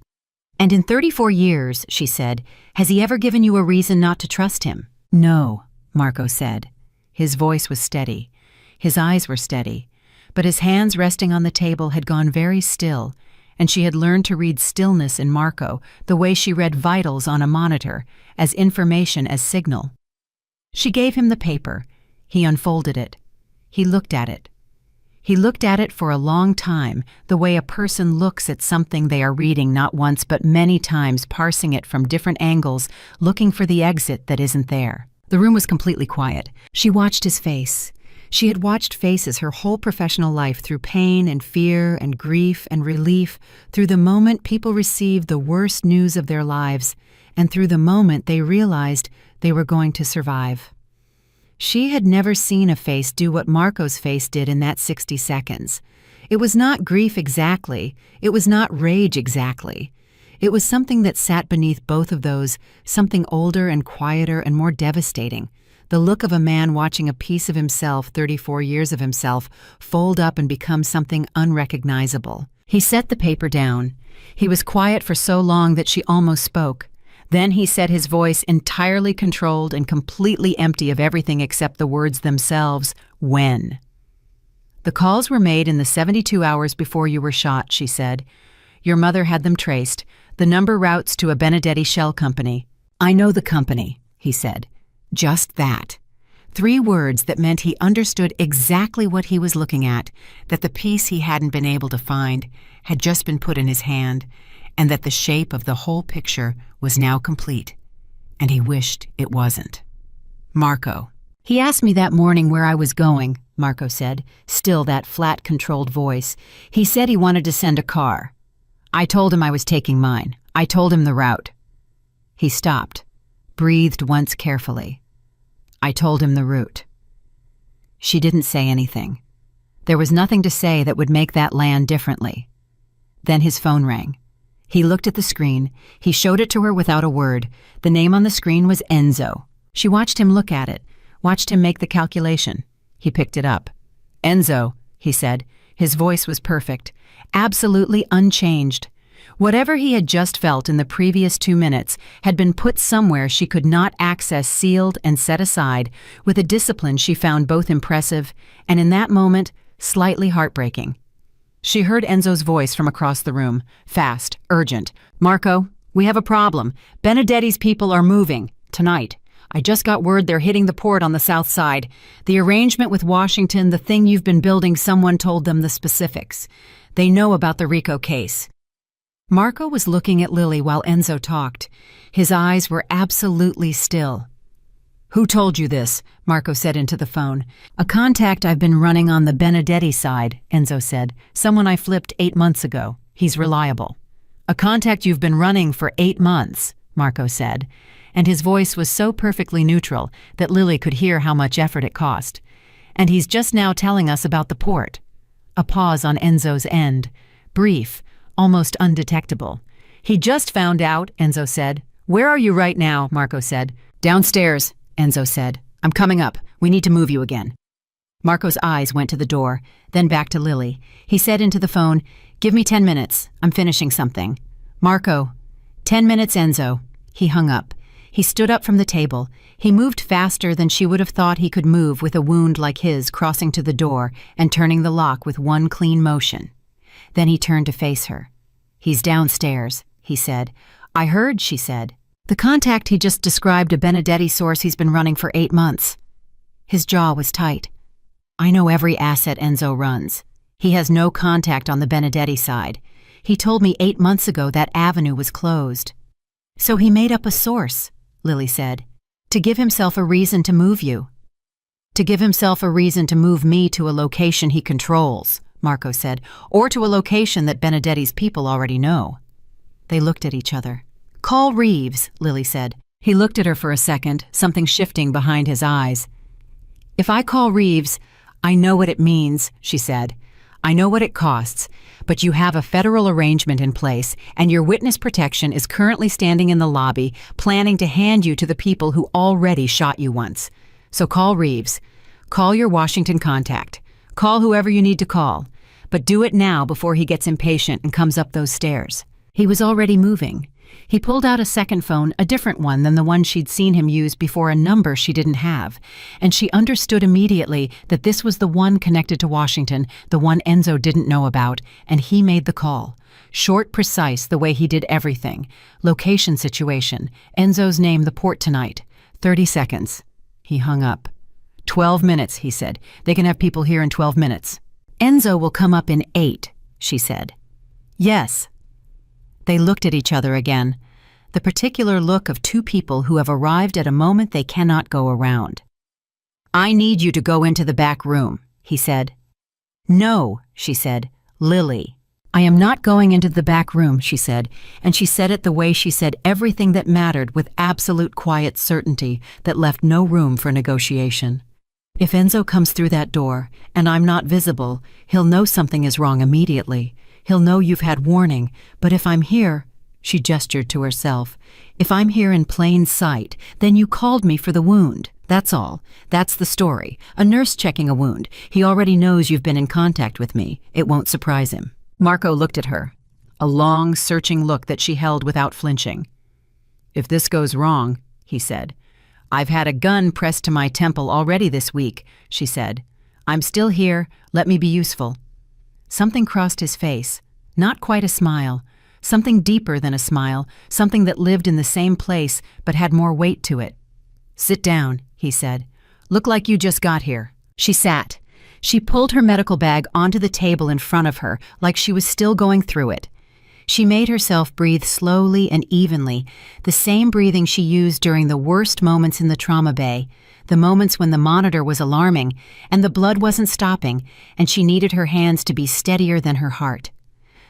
And in 34 years, she said, has he ever given you a reason not to trust him? No, Marco said. His voice was steady. His eyes were steady. But his hands resting on the table had gone very still, and she had learned to read stillness in Marco the way she read vitals on a monitor, as information as signal. She gave him the paper. He unfolded it. He looked at it. He looked at it for a long time, the way a person looks at something they are reading not once but many times, parsing it from different angles, looking for the exit that isn't there. The room was completely quiet. She watched his face. She had watched faces her whole professional life, through pain and fear and grief and relief, through the moment people received the worst news of their lives, and through the moment they realized they were going to survive. She had never seen a face do what Marco's face did in that 60 seconds. It was not grief exactly. It was not rage exactly. It was something that sat beneath both of those, something older and quieter and more devastating. The look of a man watching a piece of himself, 34 years of himself, fold up and become something unrecognizable. He set the paper down. He was quiet for so long that she almost spoke. Then he said, his voice entirely controlled and completely empty of everything except the words themselves, "When?" "The calls were made in the 72 hours before you were shot," she said. "Your mother had them traced. The number routes to a Benedetti shell company." "I know the company," he said. Just that. 3 words that meant he understood exactly what he was looking at, that the piece he hadn't been able to find had just been put in his hand, and that the shape of the whole picture was now complete, and he wished it wasn't. Marco. "He asked me that morning where I was going," Marco said, still that flat, controlled voice. "He said he wanted to send a car. I told him I was taking mine. I told him the route." He stopped, breathed once carefully. "I told him the route." She didn't say anything. There was nothing to say that would make that land differently. Then his phone rang. He looked at the screen. He showed it to her without a word. The name on the screen was Enzo. She watched him look at it, watched him make the calculation. He picked it up. "Enzo," he said. His voice was perfect, absolutely unchanged. Whatever he had just felt in the previous 2 minutes had been put somewhere she could not access, sealed and set aside, with a discipline she found both impressive and, in that moment, slightly heartbreaking. She heard Enzo's voice from across the room, fast, urgent. "Marco, we have a problem. Benedetti's people are moving. Tonight. I just got word they're hitting the port on the south side. The arrangement with Washington, the thing you've been building, someone told them the specifics. They know about the Rico case." Marco was looking at Lily while Enzo talked. His eyes were absolutely still. "Who told you this?" Marco said into the phone. "A contact I've been running on the Benedetti side," Enzo said. "Someone I flipped 8 months ago. He's reliable." "A contact you've been running for 8 months," Marco said, and his voice was so perfectly neutral that Lily could hear how much effort it cost. "And he's just now telling us about the port." A pause on Enzo's end. Brief, almost undetectable. "He just found out," Enzo said. "Where are you right now?" Marco said. "Downstairs," Enzo said. "I'm coming up. We need to move you again." Marco's eyes went to the door, then back to Lily. He said into the phone, "Give me 10 minutes. I'm finishing something." "Marco." 10 minutes, Enzo." He hung up. He stood up from the table. He moved faster than she would have thought he could move with a wound like his, crossing to the door and turning the lock with one clean motion. Then he turned to face her. "He's downstairs," he said. "I heard," she said. "The contact he just described, a Benedetti source he's been running for 8 months. His jaw was tight. "I know every asset Enzo runs. He has no contact on the Benedetti side. He told me 8 months ago that avenue was closed. So he made up a source, Lily said, to give himself a reason to move you. To give himself a reason to move me to a location he controls, Marco said, or to a location that Benedetti's people already know. They looked at each other. Call Reeves, Lily said. He looked at her for a second, something shifting behind his eyes. If I call Reeves, I know what it means, she said. I know what it costs, but you have a federal arrangement in place, and your witness protection is currently standing in the lobby, planning to hand you to the people who already shot you once. So call Reeves. Call your Washington contact. Call whoever you need to call. But do it now before he gets impatient and comes up those stairs. He was already moving. He pulled out a second phone, a different one than the one she'd seen him use before, a number she didn't have, and she understood immediately that this was the one connected to Washington, the one Enzo didn't know about, and he made the call. Short, precise, the way he did everything. Location, situation. Enzo's name, the port tonight. 30 seconds. He hung up. 12 minutes, he said. They can have people here in 12 minutes. Enzo will come up in 8, she said. Yes. They looked at each other again, the particular look of two people who have arrived at a moment they cannot go around. I need you to go into the back room, he said. No, she said. Lily. I am not going into the back room, she said, and she said it the way she said everything that mattered, with absolute quiet certainty that left no room for negotiation. If Enzo comes through that door, and I'm not visible, he'll know something is wrong immediately. He'll know you've had warning, but if I'm here, she gestured to herself, if I'm here in plain sight, then you called me for the wound. That's all. That's the story. A nurse checking a wound. He already knows you've been in contact with me. It won't surprise him. Marco looked at her, a long, searching look that she held without flinching. If this goes wrong, he said. I've had a gun pressed to my temple already this week, she said. I'm still here. Let me be useful. Something crossed his face, not quite a smile, something deeper than a smile, something that lived in the same place but had more weight to it. Sit down, he said. Look like you just got here. She sat. She pulled her medical bag onto the table in front of her, like she was still going through it. She made herself breathe slowly and evenly, the same breathing she used during the worst moments in the trauma bay, the moments when the monitor was alarming and the blood wasn't stopping, and she needed her hands to be steadier than her heart.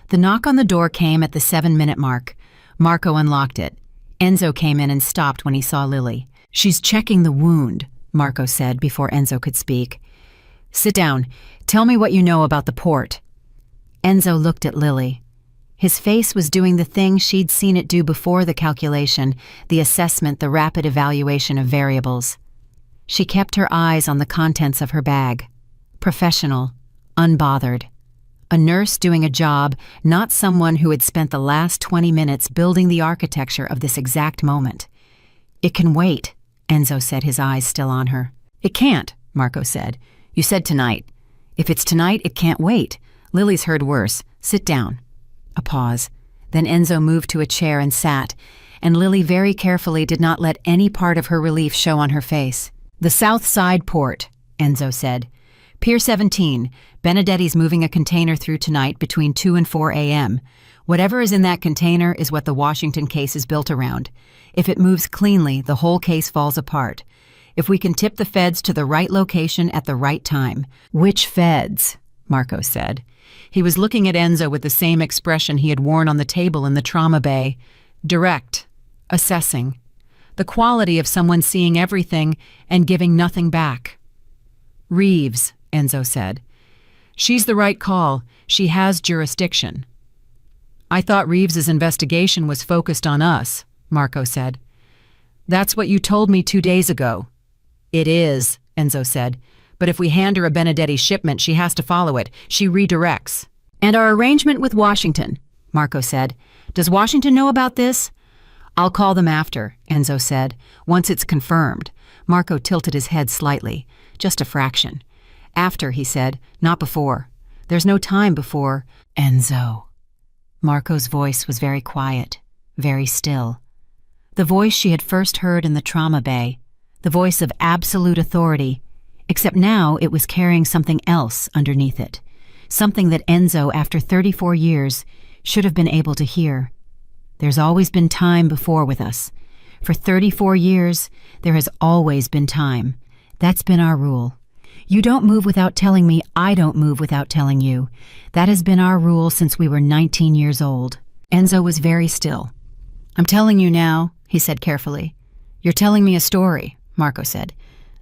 The knock on the door came at the 7-minute mark. Marco unlocked it. Enzo came in and stopped when he saw Lily. She's checking the wound, Marco said before Enzo could speak. Sit down. Tell me what you know about the port. Enzo looked at Lily. His face was doing the thing she'd seen it do before, the calculation, the assessment, the rapid evaluation of variables. She kept her eyes on the contents of her bag. Professional, unbothered. A nurse doing a job, not someone who had spent the last 20 minutes building the architecture of this exact moment. It can wait, Enzo said, his eyes still on her. It can't, Marco said. You said tonight. If it's tonight, it can't wait. Lily's heard worse. Sit down. A pause. Then Enzo moved to a chair and sat, and Lily very carefully did not let any part of her relief show on her face. The South Side Port, Enzo said. Pier 17. Benedetti's moving a container through tonight between 2 and 4 a.m. Whatever is in that container is what the Washington case is built around. If it moves cleanly, the whole case falls apart. If we can tip the feds to the right location at the right time. Which feds? Marco said. He was looking at Enzo with the same expression he had worn on the table in the trauma bay. Direct. Assessing. The quality of someone seeing everything and giving nothing back. Reeves, Enzo said. She's the right call. She has jurisdiction. I thought Reeves's investigation was focused on us, Marco said. That's what you told me 2 days ago. It is, Enzo said. But if we hand her a Benedetti shipment, she has to follow it. She redirects. And our arrangement with Washington, Marco said. Does Washington know about this? I'll call them after, Enzo said, once it's confirmed. Marco tilted his head slightly, just a fraction. After, he said, not before. There's no time before. Enzo. Marco's voice was very quiet, very still. The voice she had first heard in the trauma bay, the voice of absolute authority, except now it was carrying something else underneath it, something that Enzo, after 34 years, should have been able to hear. There's always been time before with us. For 34 years, there has always been time. That's been our rule. You don't move without telling me, I don't move without telling you. That has been our rule since we were 19 years old. Enzo was very still. I'm telling you now, he said carefully. You're telling me a story, Marco said.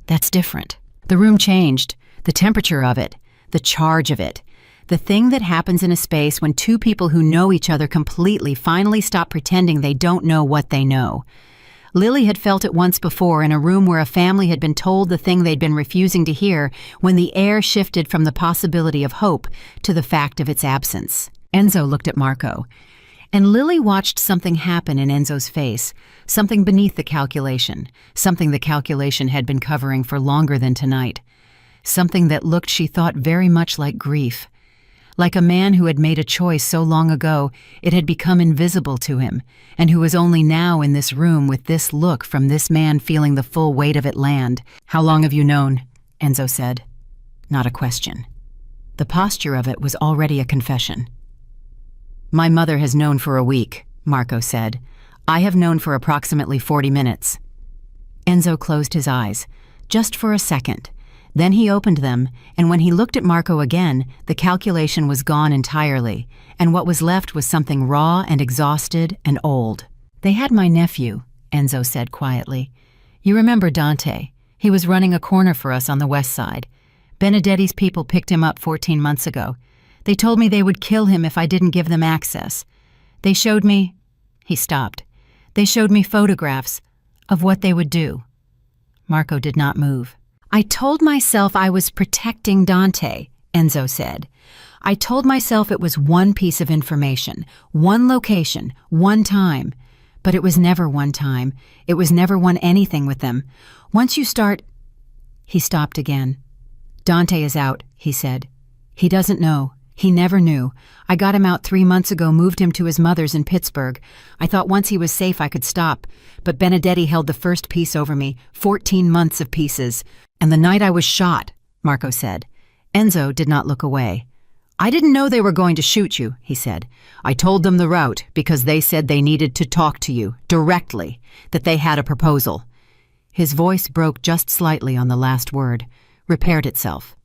That's different. The room changed, the temperature of it, the charge of it. The thing that happens in a space when two people who know each other completely finally stop pretending they don't know what they know. Lily had felt it once before in a room where a family had been told the thing they'd been refusing to hear when the air shifted from the possibility of hope to the fact of its absence. Enzo looked at Marco, and Lily watched something happen in Enzo's face, something beneath the calculation, something the calculation had been covering for longer than tonight, something that looked, she thought, very much like grief. Like a man who had made a choice so long ago it had become invisible to him, and who was only now in this room with this look from this man feeling the full weight of it land. How long have you known? Enzo said. Not a question. The posture of it was already a confession. My mother has known for a week, Marco said. I have known for approximately 40 minutes. Enzo closed his eyes, just for a second. Then he opened them, and when he looked at Marco again, the calculation was gone entirely, and what was left was something raw and exhausted and old. They had my nephew, Enzo said quietly. You remember Dante? He was running a corner for us on the west side. Benedetti's people picked him up 14 months ago. They told me they would kill him if I didn't give them access. They showed me... He stopped. They showed me photographs of what they would do. Marco did not move. I told myself I was protecting Dante, Enzo said. I told myself it was one piece of information, one location, one time. But it was never one time. It was never one anything with them. Once you start... He stopped again. Dante is out, he said. He doesn't know. He never knew. I got him out 3 months ago, moved him to his mother's in Pittsburgh. I thought once he was safe I could stop. But Benedetti held the first piece over me, 14 months of pieces. And the night I was shot, Marco said. Enzo did not look away. I didn't know they were going to shoot you, he said. I told them the route because they said they needed to talk to you, directly, that they had a proposal. His voice broke just slightly on the last word, repaired itself.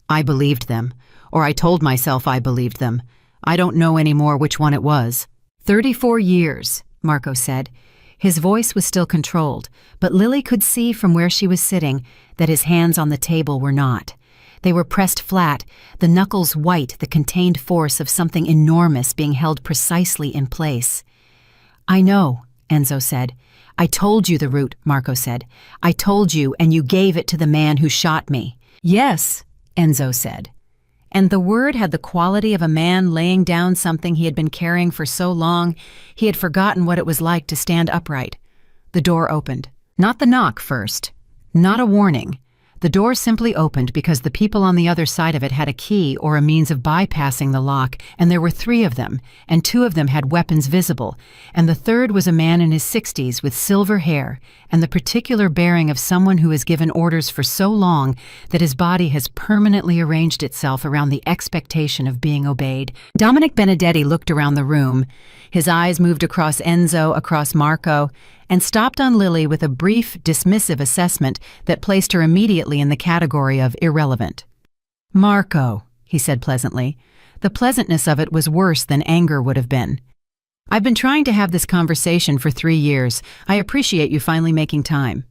I believed them, or I told myself I believed them. I don't know anymore which one it was. 34 years, Marco said. His voice was still controlled, but Lily could see from where she was sitting that his hands on the table were not. They were pressed flat, the knuckles white, the contained force of something enormous being held precisely in place. I know, Enzo said. I told you the route, Marco said. I told you, and you gave it to the man who shot me. Yes, Enzo said. And the word had the quality of a man laying down something he had been carrying for so long he had forgotten what it was like to stand upright. The door opened. Not the knock first. Not a warning. The door simply opened because the people on the other side of it had a key or a means of bypassing the lock, and there were 3 of them, and 2 of them had weapons visible, and the third was a man in his 60s with silver hair and the particular bearing of someone who has given orders for so long that his body has permanently arranged itself around the expectation of being obeyed. Dominic Benedetti looked around the room. His eyes moved across Enzo, across Marco, and stopped on Lily with a brief, dismissive assessment that placed her immediately in the category of irrelevant. Marco, he said pleasantly. The pleasantness of it was worse than anger would have been. I've been trying to have this conversation for 3 years. I appreciate you finally making time.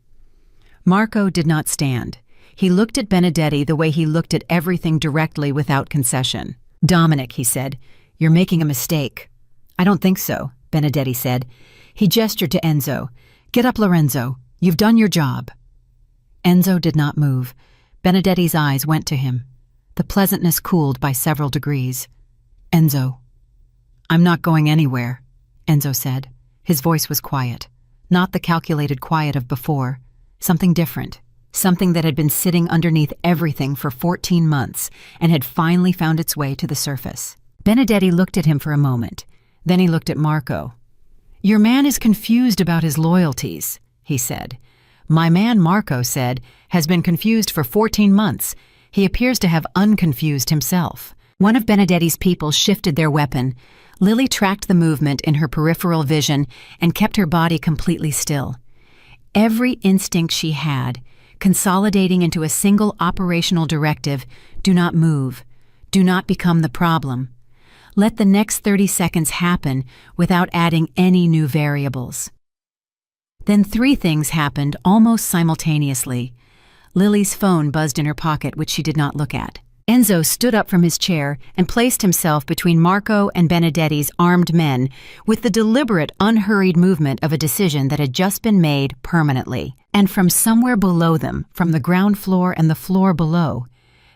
Marco did not stand. He looked at Benedetti the way he looked at everything directly without concession. Dominic, he said, you're making a mistake. I don't think so, Benedetti said. He gestured to Enzo. Get up, Lorenzo. You've done your job. Enzo did not move. Benedetti's eyes went to him. The pleasantness cooled by several degrees. Enzo. I'm not going anywhere, Enzo said. His voice was quiet. Not the calculated quiet of before. Something different. Something that had been sitting underneath everything for 14 months and had finally found its way to the surface. Benedetti looked at him for a moment. Then he looked at Marco. Your man is confused about his loyalties, he said. My man, Marco said, has been confused for 14 months. He appears to have unconfused himself. One of Benedetti's people shifted their weapon. Lily tracked the movement in her peripheral vision and kept her body completely still. Every instinct she had, consolidating into a single operational directive: do not move. Do not become the problem. Let the next 30 seconds happen without adding any new variables. Then 3 things happened almost simultaneously. Lily's phone buzzed in her pocket, which she did not look at. Enzo stood up from his chair and placed himself between Marco and Benedetti's armed men with the deliberate, unhurried movement of a decision that had just been made permanently. And from somewhere below them, from the ground floor and the floor below,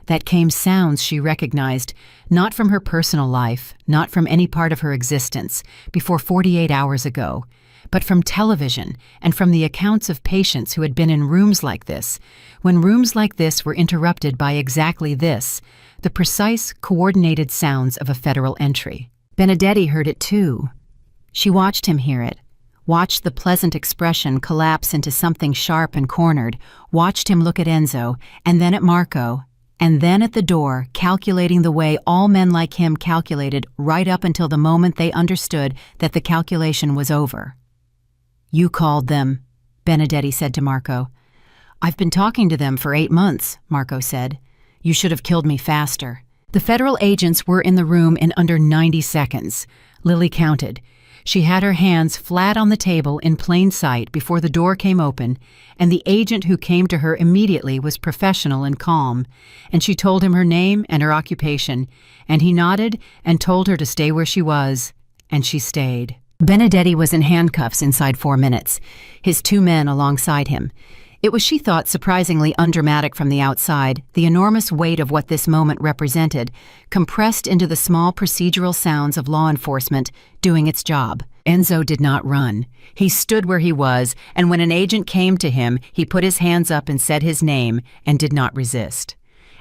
that came sounds she recognized, not from her personal life, not from any part of her existence before 48 hours ago, but from television and from the accounts of patients who had been in rooms like this, when rooms like this were interrupted by exactly this, the precise, coordinated sounds of a federal entry. Benedetti heard it too. She watched him hear it, watched the pleasant expression collapse into something sharp and cornered, watched him look at Enzo, and then at Marco, and then at the door, calculating the way all men like him calculated right up until the moment they understood that the calculation was over. "You called them," Benedetti said to Marco. "I've been talking to them for 8 months," Marco said. "You should have killed me faster." The federal agents were in the room in under 90 seconds. Lily counted. She had her hands flat on the table in plain sight before the door came open, and the agent who came to her immediately was professional and calm, and she told him her name and her occupation, and he nodded and told her to stay where she was, and she stayed. Benedetti was in handcuffs inside 4 minutes, his 2 men alongside him. It was, she thought, surprisingly undramatic from the outside, the enormous weight of what this moment represented, compressed into the small procedural sounds of law enforcement doing its job. Enzo did not run. He stood where he was, and when an agent came to him, he put his hands up and said his name and did not resist.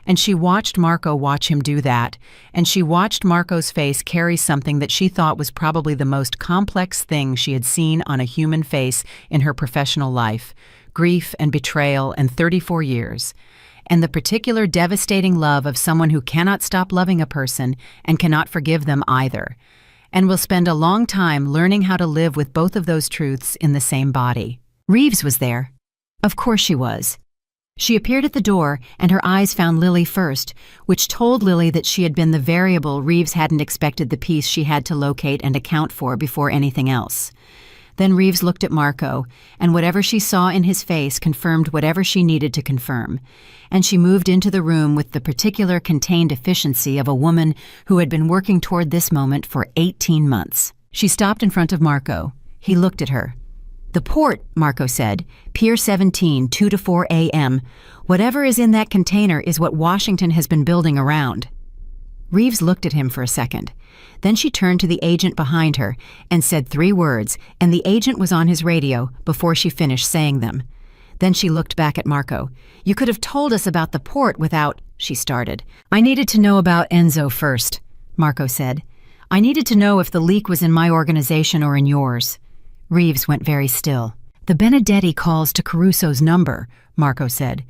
And she watched Marco watch him do that, and she watched Marco's face carry something that she thought was probably the most complex thing she had seen on a human face in her professional life: grief and betrayal and 34 years, and the particular devastating love of someone who cannot stop loving a person and cannot forgive them either, and will spend a long time learning how to live with both of those truths in the same body. Reeves was there. Of course she was. She appeared at the door, and her eyes found Lily first, which told Lily that she had been the variable Reeves hadn't expected the piece she had to locate and account for before anything else. Then Reeves looked at Marco, and whatever she saw in his face confirmed whatever she needed to confirm, and she moved into the room with the particular contained efficiency of a woman who had been working toward this moment for 18 months. She stopped in front of Marco. He looked at her. "The port," Marco said, "Pier 17, 2 to 4 a.m. Whatever is in that container is what Washington has been building around." Reeves looked at him for a second. Then she turned to the agent behind her and said 3 words, and the agent was on his radio before she finished saying them. Then she looked back at Marco. "You could have told us about the port without," she started. "I needed to know about Enzo first," Marco said. "I needed to know if the leak was in my organization or in yours." Reeves went very still. "The Benedetti calls to Caruso's number," Marco said.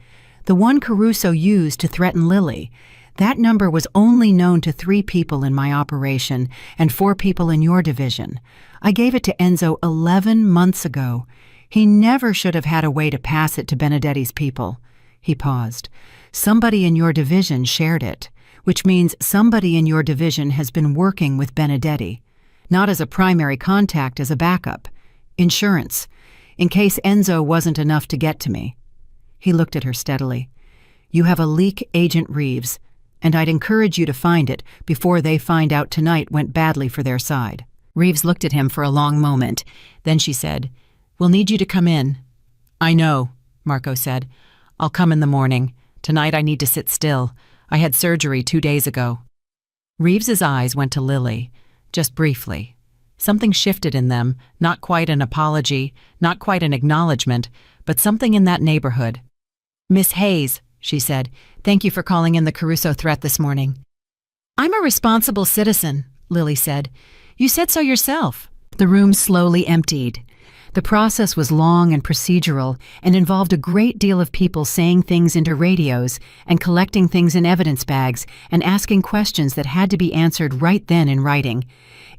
"The one Caruso used to threaten Lily. That number was only known to 3 people in my operation and 4 people in your division. I gave it to Enzo 11 months ago. He never should have had a way to pass it to Benedetti's people." He paused. "Somebody in your division shared it, which means somebody in your division has been working with Benedetti. Not as a primary contact, as a backup. Insurance, in case Enzo wasn't enough to get to me." He looked at her steadily. "You have a leak, Agent Reeves, and I'd encourage you to find it before they find out tonight went badly for their side." Reeves looked at him for a long moment. Then she said, "We'll need you to come in." "I know," Marco said. "I'll come in the morning. Tonight I need to sit still. I had surgery 2 days ago." Reeves's eyes went to Lily, just briefly. Something shifted in them, not quite an apology, not quite an acknowledgement, but something in that neighborhood. "Miss Hayes," she said, "thank you for calling in the Caruso threat this morning." "I'm a responsible citizen," Lily said. "You said so yourself." The room slowly emptied. The process was long and procedural and involved a great deal of people saying things into radios and collecting things in evidence bags and asking questions that had to be answered right then in writing.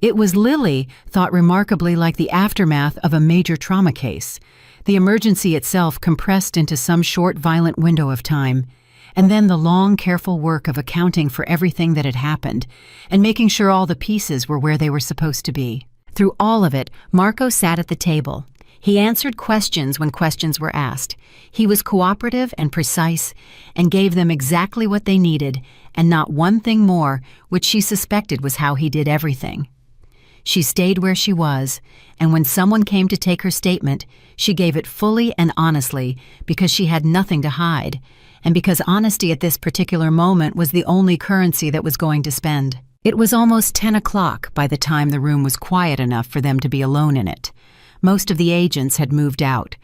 It was, Lily thought, remarkably like the aftermath of a major trauma case. The emergency itself compressed into some short, violent window of time, and then the long, careful work of accounting for everything that had happened and making sure all the pieces were where they were supposed to be. Through all of it, Marco sat at the table. He answered questions when questions were asked. He was cooperative and precise and gave them exactly what they needed, and not one thing more, which she suspected was how he did everything. She stayed where she was, and when someone came to take her statement, she gave it fully and honestly because she had nothing to hide, and because honesty at this particular moment was the only currency that was going to spend. It was almost 10 o'clock by the time the room was quiet enough for them to be alone in it. Most of the agents had moved out.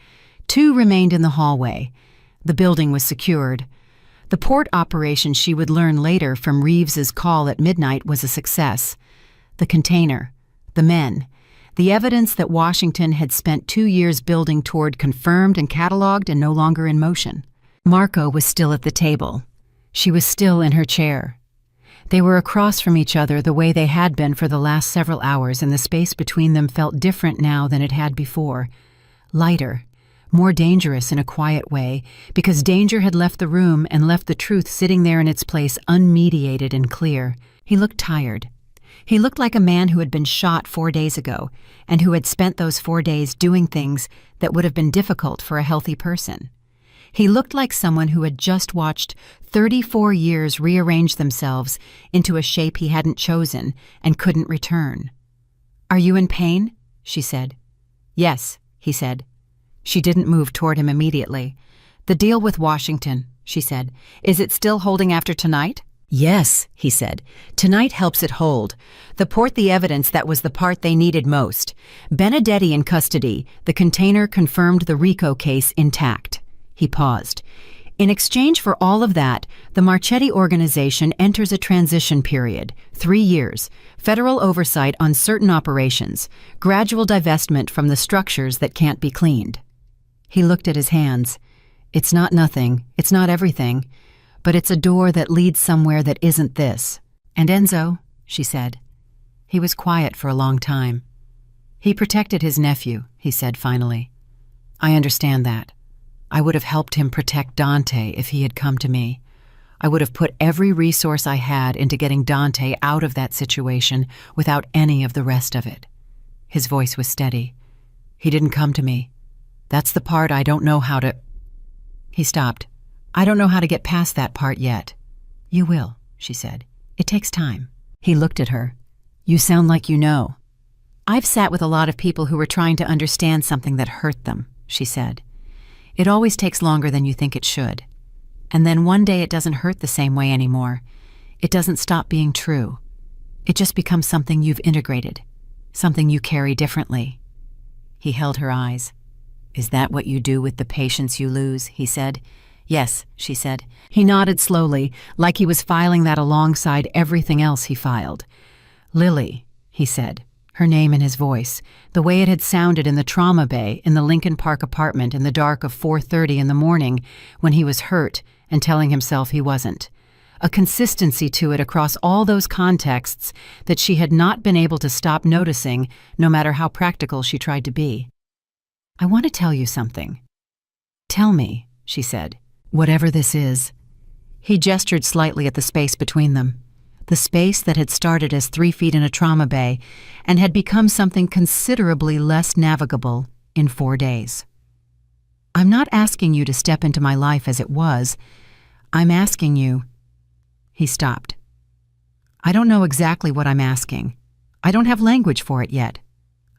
2 remained in the hallway. The building was secured. The port operation, she would learn later from Reeves's call at midnight, was a success. The container, the men, the evidence that Washington had spent 2 years building toward confirmed and cataloged and no longer in motion. Marco was still at the table. She was still in her chair. They were across from each other the way they had been for the last several hours, and the space between them felt different now than it had before. Lighter, more dangerous in a quiet way, because danger had left the room and left the truth sitting there in its place unmediated and clear. He looked tired. He looked like a man who had been shot 4 days ago, and who had spent those 4 days doing things that would have been difficult for a healthy person. He looked like someone who had just watched 34 years rearrange themselves into a shape he hadn't chosen and couldn't return. "Are you in pain?" she said. "Yes," he said. She didn't move toward him immediately. "The deal with Washington," she said. "Is it still holding after tonight?" "Yes," he said. "Tonight helps it hold. The port, the evidence, that was the part they needed most. Benedetti in custody. The container confirmed the RICO case intact." He paused. "In exchange for all of that, the Marchetti organization enters a transition period, 3 years, federal oversight on certain operations, gradual divestment from the structures that can't be cleaned." He looked at his hands. "It's not nothing, it's not everything, but it's a door that leads somewhere that isn't this." "And Enzo," she said. He was quiet for a long time. "He protected his nephew," he said finally. "I understand that. I would have helped him protect Dante if he had come to me. I would have put every resource I had into getting Dante out of that situation without any of the rest of it." His voice was steady. "He didn't come to me. That's the part I don't know how to—" He stopped. "I don't know how to get past that part yet." "You will," she said. "It takes time." He looked at her. "You sound like you know." "I've sat with a lot of people who were trying to understand something that hurt them," she said. "It always takes longer than you think it should. And then one day it doesn't hurt the same way anymore. It doesn't stop being true. It just becomes something you've integrated, something you carry differently." He held her eyes. "Is that what you do with the patients you lose?" he said. "Yes," she said. He nodded slowly, like he was filing that alongside everything else he filed. "Lily," he said. Her name in his voice, the way it had sounded in the trauma bay in the Lincoln Park apartment in the dark of 4:30 in the morning when he was hurt and telling himself he wasn't. A consistency to it across all those contexts that she had not been able to stop noticing, no matter how practical she tried to be. "I want to tell you something." "Tell me," she said, "whatever this is." He gestured slightly at the space between them. The space that had started as 3 feet in a trauma bay and had become something considerably less navigable in 4 days. "I'm not asking you to step into my life as it was. I'm asking you—" He stopped. "I don't know exactly what I'm asking. I don't have language for it yet.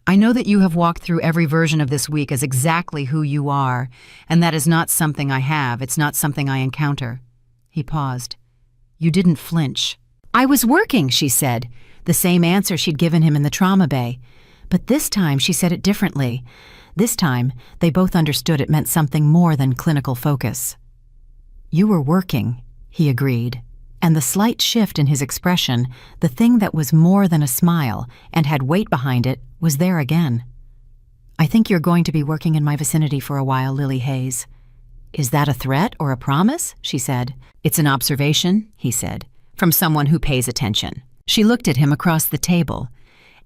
I know that you have walked through every version of this week as exactly who you are, and that is not something I have. It's not something I encounter." He paused. "You didn't flinch." "I was working," she said, the same answer she'd given him in the trauma bay. But this time she said it differently. This time, they both understood it meant something more than clinical focus. "You were working," he agreed, and the slight shift in his expression, the thing that was more than a smile and had weight behind it, was there again. "I think you're going to be working in my vicinity for a while, Lily Hayes." "Is that a threat or a promise?" she said. "It's an observation," he said, "from someone who pays attention." She looked at him across the table,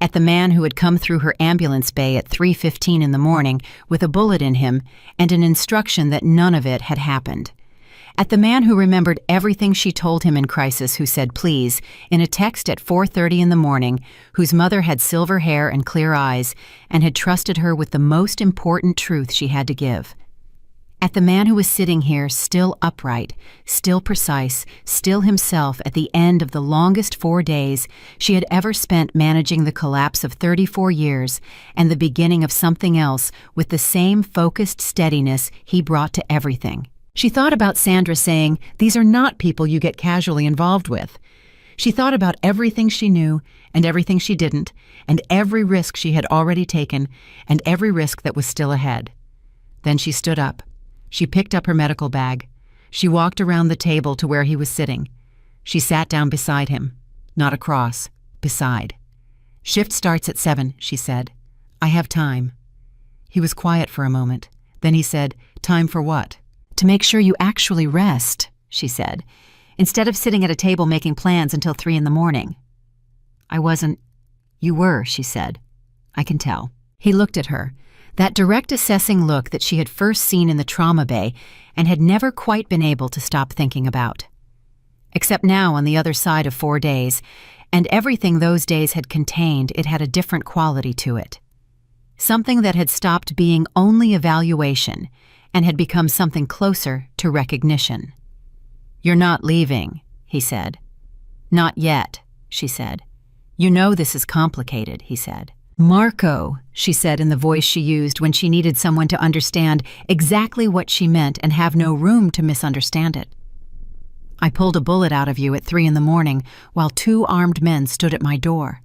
at the man who had come through her ambulance bay at 3:15 in the morning with a bullet in him and an instruction that none of it had happened. At the man who remembered everything she told him in crisis, who said please in a text at 4:30 in the morning, whose mother had silver hair and clear eyes and had trusted her with the most important truth she had to give. At the man who was sitting here, still upright, still precise, still himself at the end of the longest 4 days she had ever spent managing the collapse of 34 years and the beginning of something else with the same focused steadiness he brought to everything. She thought about Sandra saying, "These are not people you get casually involved with." She thought about everything she knew and everything she didn't, and every risk she had already taken and every risk that was still ahead. Then she stood up. She picked up her medical bag. She walked around the table to where he was sitting. She sat down beside him. Not across, beside. "Shift starts at 7, she said. "I have time." He was quiet for a moment. Then he said, "Time for what?" "To make sure you actually rest," she said, "instead of sitting at a table making plans until 3 in the morning." "I wasn't." "You were," she said. "I can tell." He looked at her. That direct assessing look that she had first seen in the trauma bay and had never quite been able to stop thinking about. Except now on the other side of 4 days, and everything those days had contained, it had a different quality to it. Something that had stopped being only evaluation and had become something closer to recognition. "You're not leaving," he said. "Not yet," she said. "You know this is complicated," he said. "Marco," she said in the voice she used when she needed someone to understand exactly what she meant and have no room to misunderstand it. "I pulled a bullet out of you at 3 in the morning while 2 armed men stood at my door.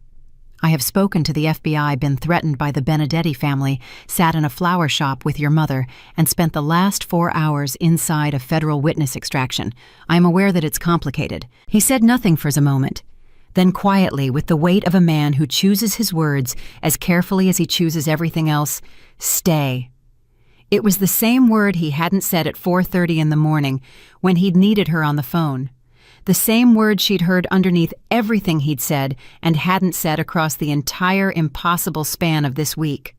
I have spoken to the FBI, been threatened by the Benedetti family, sat in a flower shop with your mother, and spent the last 4 hours inside a federal witness extraction. I am aware that it's complicated." He said nothing for a moment. Then quietly, with the weight of a man who chooses his words as carefully as he chooses everything else, "Stay." It was the same word he hadn't said at 4:30 in the morning when he'd needed her on the phone. The same word she'd heard underneath everything he'd said and hadn't said across the entire impossible span of this week.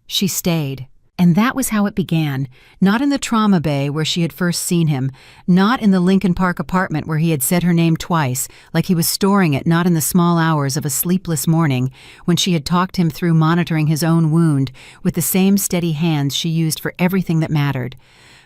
She stayed. And that was how it began, not in the trauma bay where she had first seen him, not in the Lincoln Park apartment where he had said her name twice, like he was storing it, not in the small hours of a sleepless morning when she had talked him through monitoring his own wound with the same steady hands she used for everything that mattered,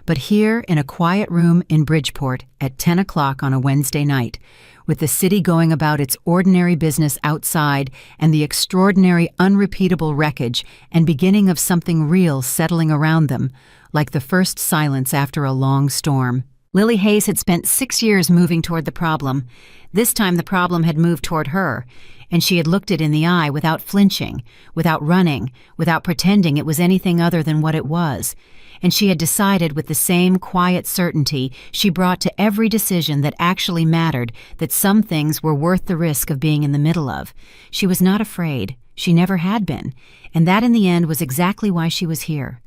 but here in a quiet room in Bridgeport at 10 o'clock on a Wednesday night, with the city going about its ordinary business outside and the extraordinary, unrepeatable wreckage and beginning of something real settling around them, like the first silence after a long storm. Lily Hayes had spent 6 years moving toward the problem. This time the problem had moved toward her, and she had looked it in the eye without flinching, without running, without pretending it was anything other than what it was. And she had decided with the same quiet certainty she brought to every decision that actually mattered that some things were worth the risk of being in the middle of. She was not afraid. She never had been. And that in the end was exactly why she was here.